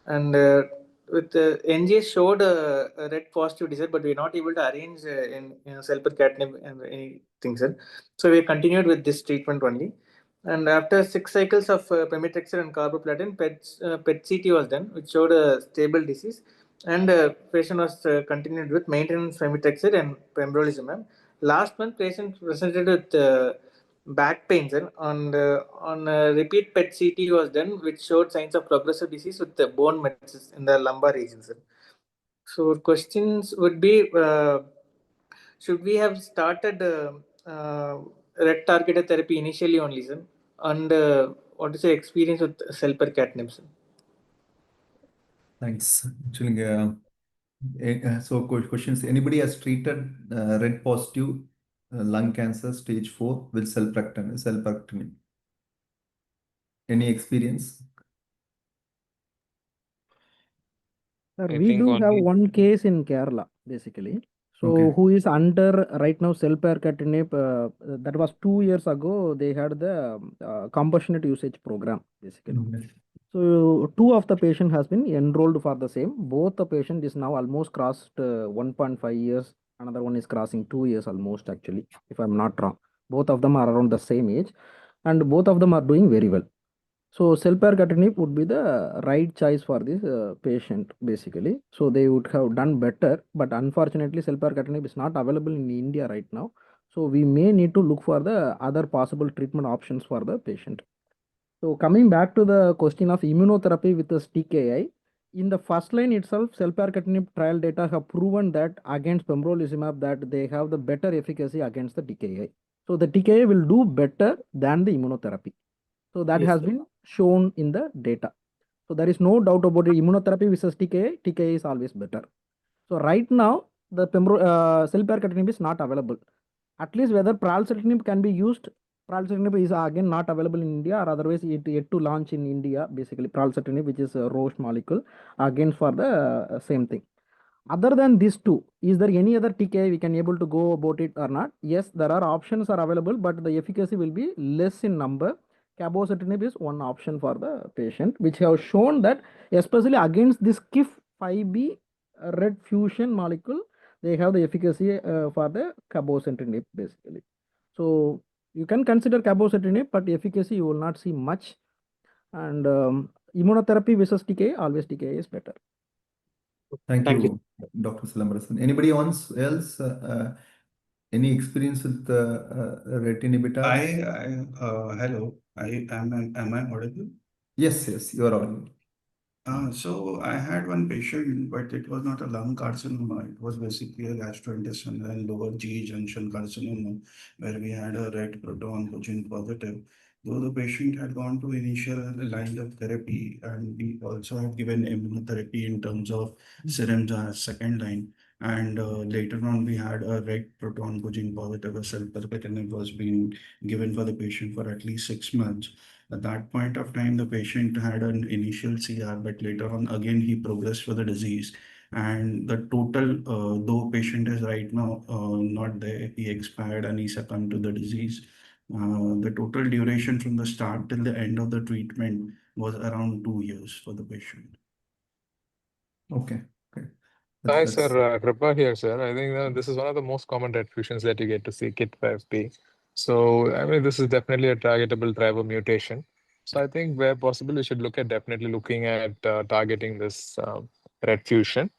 And with the NGS showed a red positive disease, but we're not able to arrange in selpercatinib and anything. So we continued with this treatment only. And after 6 cycles of pemetrexed and carboplatin, PET-CT was done, which showed a stable disease. And patient was continued with maintenance pemetrexed and pembrolizumab. Last month, patient presented with back pain. On repeat PET-CT was done, which showed signs of progressive disease with the bone metastasis in the lumbar region. So questions would be, should we have started red targeted therapy initially only, sir? And what is the experience with selpercatinib, sir? Thanks. Actually, so questions. Anybody has treated red positive lung cancer stage 4 with selpercatinib? Any experience? Sir, I we think do have only one case in Kerala, basically. So Okay. who is under right now selpercatinib? That was 2 years ago. They had the compassionate usage program, basically. Okay. So 2 of the patient has been enrolled for the same. Both the patient is now almost crossed 1.5 years. Another one is crossing 2 years almost, actually, if I'm not wrong. Both of them are around the same age, and both of them are doing very well. So selpercatinib would be the right choice for this patient, basically. So they would have done better, but unfortunately selpercatinib is not available in India right now. So we may need to look for the other possible treatment options for the patient. So coming back to the question of immunotherapy with the TKI, in the first line itself, selpercatinib trial data have proven that against pembrolizumab that they have the better efficacy against the TKI. So the TKI will do better than the immunotherapy. So that Yes, has sir. been shown in the data. So there is no doubt about it. Immunotherapy versus TKI, TKI is always better. So right now, the selpercatinib is not available. At least whether pralsetinib can be used, pralsetinib is again not available in India, or otherwise it yet to launch in India, basically pralsetinib, which is a Roche molecule, again for the same thing. Other than these two, is there any other TKI we can able to go about it or not? Yes, there are options are available, but the efficacy will be less in number. Cabozantinib is one option for the patient, which have shown that especially against this KIF5B red fusion molecule, they have the efficacy for the cabozantinib basically. So you can consider cabozantinib, but efficacy you will not see much. And immunotherapy versus TKI, always TKI is better. Thank Thank you, Dr. Silambarasan. Anybody else? Any experience with RET inhibitors? Hello. Am I audible? Yes, you are audible. So I had one patient, but it was not a lung carcinoma. It was basically a gastrointestinal and lower GE junction carcinoma, where we had a red proton gene positive. Though the patient had gone to initial line of therapy, and we also had given immunotherapy in terms of Syrinza as second line. And later on, we had a red proton gene positive, a selpercatinib was being given for the patient for at least 6 months. At that point of time, the patient had an initial CR, but later on, again, he progressed for the disease. And the total, though patient is right now not there, he expired and he succumbed to the disease. The total duration from the start till the end of the treatment was around 2 years for the patient. Okay. Okay. Hi, That's sir. Kripa here, sir. I think this is one of the most common red fusions that you get to see, KIT5P. So, I mean, this is definitely a targetable driver mutation. So, I think where possible, we should definitely looking at targeting this red fusion.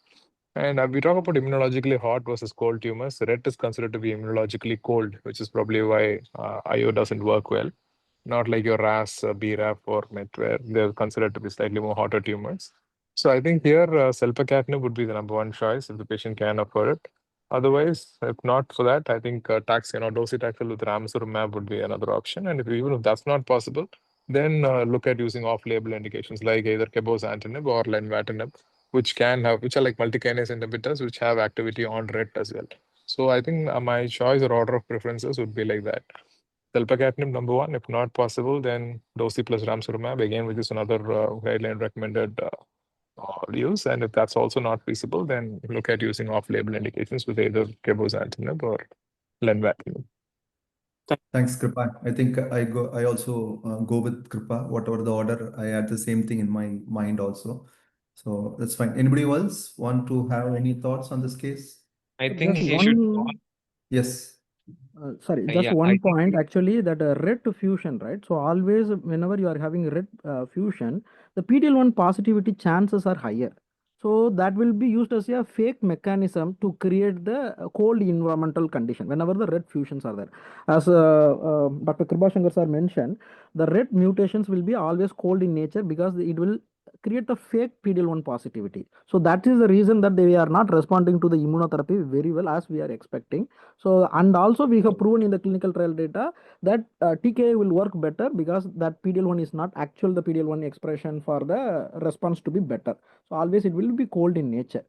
And we talk about immunologically hot versus cold tumors. Red is considered to be immunologically cold, which is probably why IO doesn't work well. Not like your RAS, BRAF, or MET, where they're considered to be slightly more hotter tumors. So I think here selpercatinib would be the number one choice if the patient can afford it. Otherwise, if not for that, I think taxane or docetaxel with ramucirumab would be another option. And even if that's not possible, then look at using off-label indications like either cabozantinib or lenvatinib, which are like multikinase inhibitors, which have activity on RET as well. So I think my choice or order of preferences would be like that. Selpercatinib number one, if not possible, then dosi plus ramucirumab, again, which is another guideline recommended use. And if that's also not feasible, then look at using off-label indications with either cabozantinib or lenvatinib. Thanks, Kripa. I think I also go with Kripa. Whatever the order, I had the same thing in my mind also. So that's fine. Anybody else want to have any thoughts on this case? I think Just he should go one. on. Yes. Sorry, just Yeah, one I think point actually, that red fusion, right? So always whenever you are having red fusion, the PD-L1 positivity chances are higher. So that will be used as a fake mechanism to create the cold environmental condition whenever the red fusions are there. As Dr. Kripashankar sir mentioned, the red mutations will be always cold in nature because it will create the fake PD-L1 positivity. So that is the reason that they are not responding to the immunotherapy very well as we are expecting. So, and also we have proven in the clinical trial data that TKI will work better because that PD-L1 is not the PD-L1 expression for the response to be better. So always it will be cold in nature.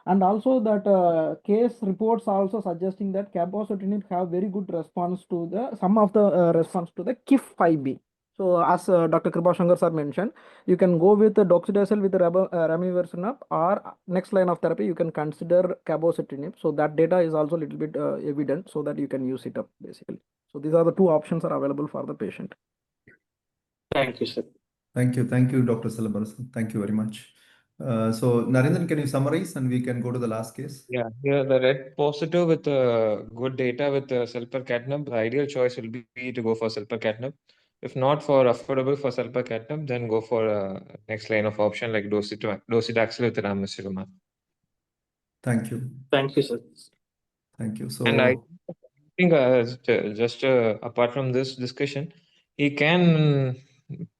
And also that case reports also suggesting that cabozantinib have very good response to some of the response to the KIF5B. So as Dr. Kripashankar sir mentioned, you can go with the doxycycline with the ramucirumab, or next line of therapy you can consider cabozantinib. So that data is also a little bit evident, so that you can use it up basically. So these are the two options are available for the patient. Thank you, sir. Thank you, Dr. Silabarasan. Thank you very much. So Narendran, can you summarize and we can go to the last case? Yeah, here the red positive with good data with selpercatinib, the ideal choice will be to go for selpercatinib. If not for affordable for selpercatinib, then go for next line of option like docetaxel with ramucirumab. Thank you. Thank you, sir. Thank you. And I So think just apart from this discussion, he can,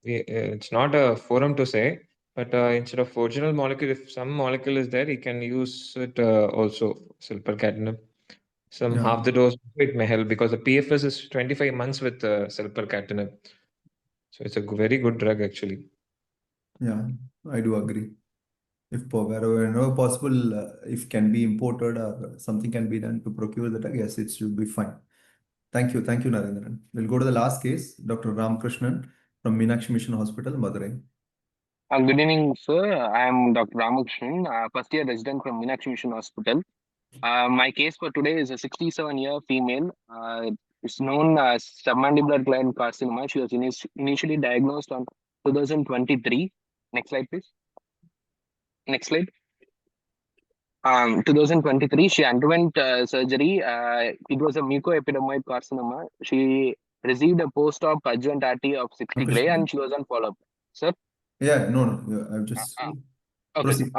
it's not a forum to say, but instead of original molecule, if some molecule is there, he can use it also, selpercatinib. Some yeah, half the dose, it may help because the PFS is 25 months with selpercatinib. So it's a very good drug actually. yeah, I do agree. If wherever possible, if can be imported or something can be done to procure the drug, yes, it should be fine. Thank you, Narendran. We'll go to the last case, Dr. Ramakrishnan from Meenakshi Mission Hospital, Madurai. Good evening, sir. I am Dr. Ramakrishnan, first year resident from Meenakshi Mission Hospital. My case for today is a 67-year female. It's known as submandibular gland carcinoma. She was initially diagnosed on 2023. Next slide, please. Next slide. 2023, she underwent surgery. It was a mucoepidermoid carcinoma. She received a post-op adjuvant RT of 60 gray and she was on follow-up. Sir? Yeah, no, I've just Okay. proceed.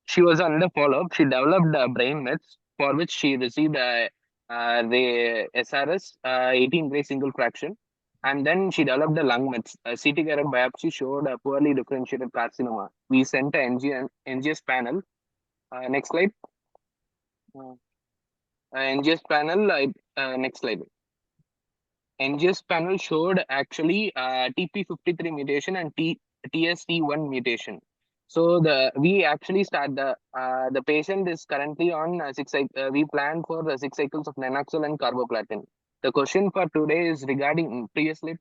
She was under follow-up. She developed brain mets for which she received the SRS 18 gray single fraction. And then she developed a lung mets. A CT carotid biopsy showed a poorly differentiated carcinoma. We sent a NGS panel. Next slide. NGS panel. Next slide. NGS panel showed actually TP53 mutation and TST1 mutation. So we actually start the patient is currently on we plan for the 6 cycles of nanoxol and carboplatin. The question for today is regarding previous slide.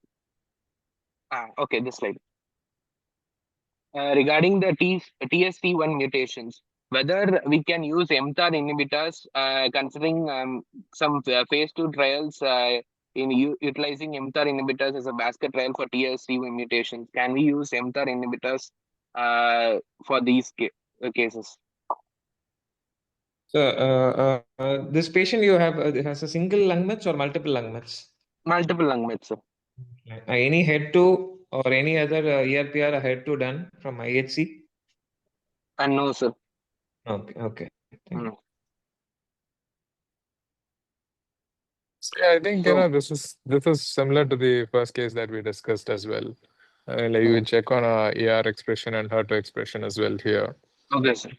Okay, this slide. Regarding the TST1 mutations, whether we can use mTOR inhibitors, considering some phase 2 trials in utilizing mTOR inhibitors as a basket trial for TST1 mutations. Can we use mTOR inhibitors for these cases? So this patient you have has a single lung mets or multiple lung mets? Multiple lung mets, sir. Any head to or any other ERPR head to done from IHC? No, sir. Okay. Thank you. Yeah, I think this is similar to the first case that we discussed as well. Like you can check on AR expression and HER2 expression as well here. Okay, sir.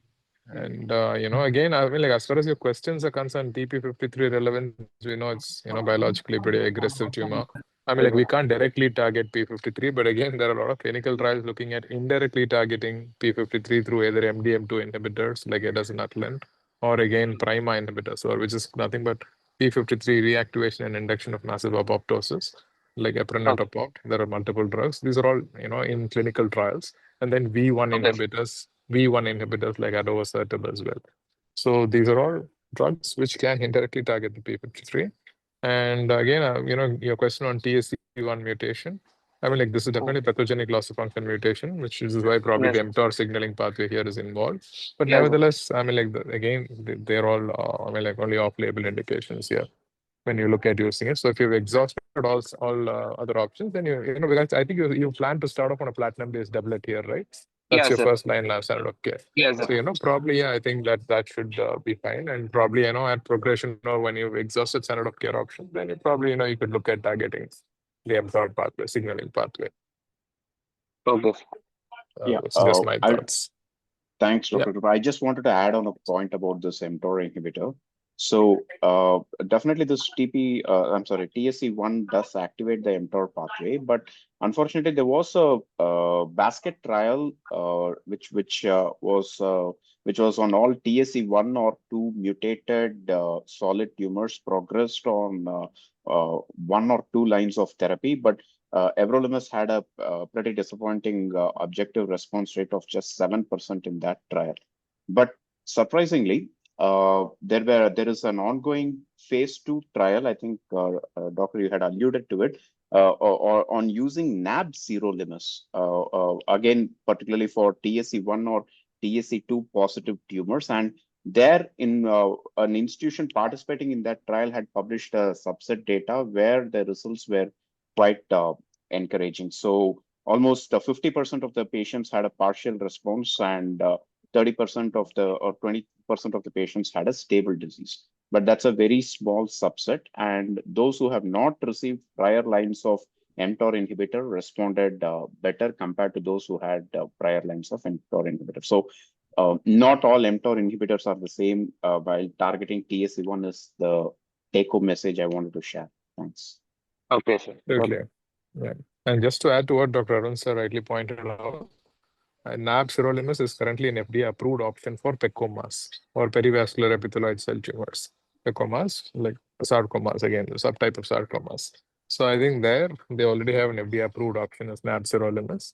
And again, I mean, like as far as your questions are concerned, TP53 relevance, we know it's biologically pretty aggressive tumor. I mean, like we can't directly target P53, but again, there are a lot of clinical trials looking at indirectly targeting P53 through either MDM2 inhibitors like edasinatide, or again prima inhibitors, or which is nothing but P53 reactivation and induction of massive apoptosis, like eprinetopop. There are multiple drugs. These are all in clinical trials, and then V1 inhibitors like adavosertib as well. So these are all drugs which can indirectly target the P53. And again, your question on TSC1 mutation. I mean, like this is definitely pathogenic loss of function mutation, which is why probably the mTOR signaling pathway here is involved. But nevertheless, I mean, like again, they're all only off-label indications here when you look at using it. So if you've exhausted all other options, then because I think you plan to start off on a platinum-based doublet here, right? That's your first line last standard of care. Yes, sir. So probably I think that should be fine, and probably at progression or when you've exhausted standard of care options, then you probably you could look at targeting the mTOR pathway, signaling pathway. Okay. That's just my thoughts. Thanks, Dr. Krupa. I just wanted to add on a point about this mTOR inhibitor. So definitely this TSC1 does activate the mTOR pathway, but unfortunately there was a basket trial which was on all TSC1 or 2 mutated solid tumors progressed on 1 or 2 lines of therapy, but everolimus had a pretty disappointing objective response rate of just 7% in that trial. But surprisingly, there is an ongoing phase 2 trial. I think, Doctor, you had alluded to it, or on using NAB sirolimus, again, particularly for TSC1 or TSC2 positive tumors. And there, in an institution participating in that trial had published a subset data where the results were quite encouraging. So almost 50% of the patients had a partial response, and 30% of or 20% of the patients had a stable disease. But that's a very small subset, and those who have not received prior lines of mTOR inhibitor responded better compared to those who had prior lines of mTOR inhibitor. So not all mTOR inhibitors are the same, while targeting TSC1 is the take-home message I wanted to share. Thanks. Okay, sir. Okay. Yeah. And just to add to what Dr. Arun sir rightly pointed out, NAB sirolimus is currently an FDA-approved option for PEComas, or perivascular epithelioid cell tumors. PEComas, like sarcomas, again, the subtype of sarcomas. So I think there they already have an FDA-approved option as NAB sirolimus.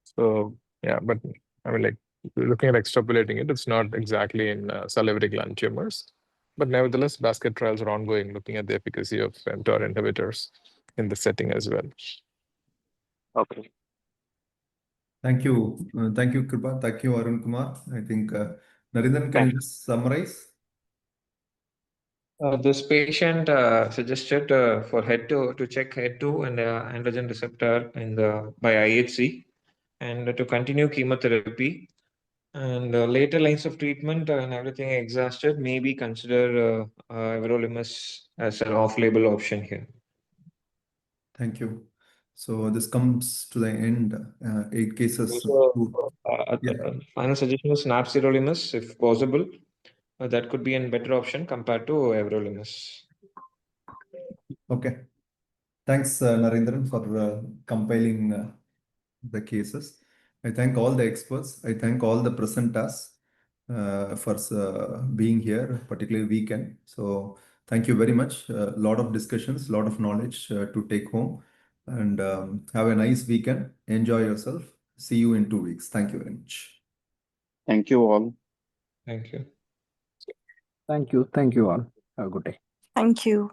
So yeah, but I mean, like looking at extrapolating it, it's not exactly in salivary gland tumors. But nevertheless, basket trials are ongoing, looking at the efficacy of mTOR inhibitors in the setting as well. Okay. Thank you. Thank you, Kripa. Thank you, Arun Kumar. I think, Narendran, can you just summarize? This patient suggested for to check HER2 and androgen receptor by IHC, and to continue chemotherapy. And later lines of treatment and everything exhausted, maybe consider everolimus as an off-label option here. Thank you. So this comes to the end. 8 cases. Also, Yeah. final suggestion is SNAP sirolimus, if possible. That could be a better option compared to everolimus. Okay. Thanks, Narendran, for compiling the cases. I thank all the experts. I thank all the presenters for being here, particularly weekend. So thank you very much. A lot of discussions, a lot of knowledge to take home. And have a nice weekend. Enjoy yourself. See you in 2 weeks. Thank you very much. Thank you all. Thank you. Thank you. Thank you all. Have a good day. Thank you.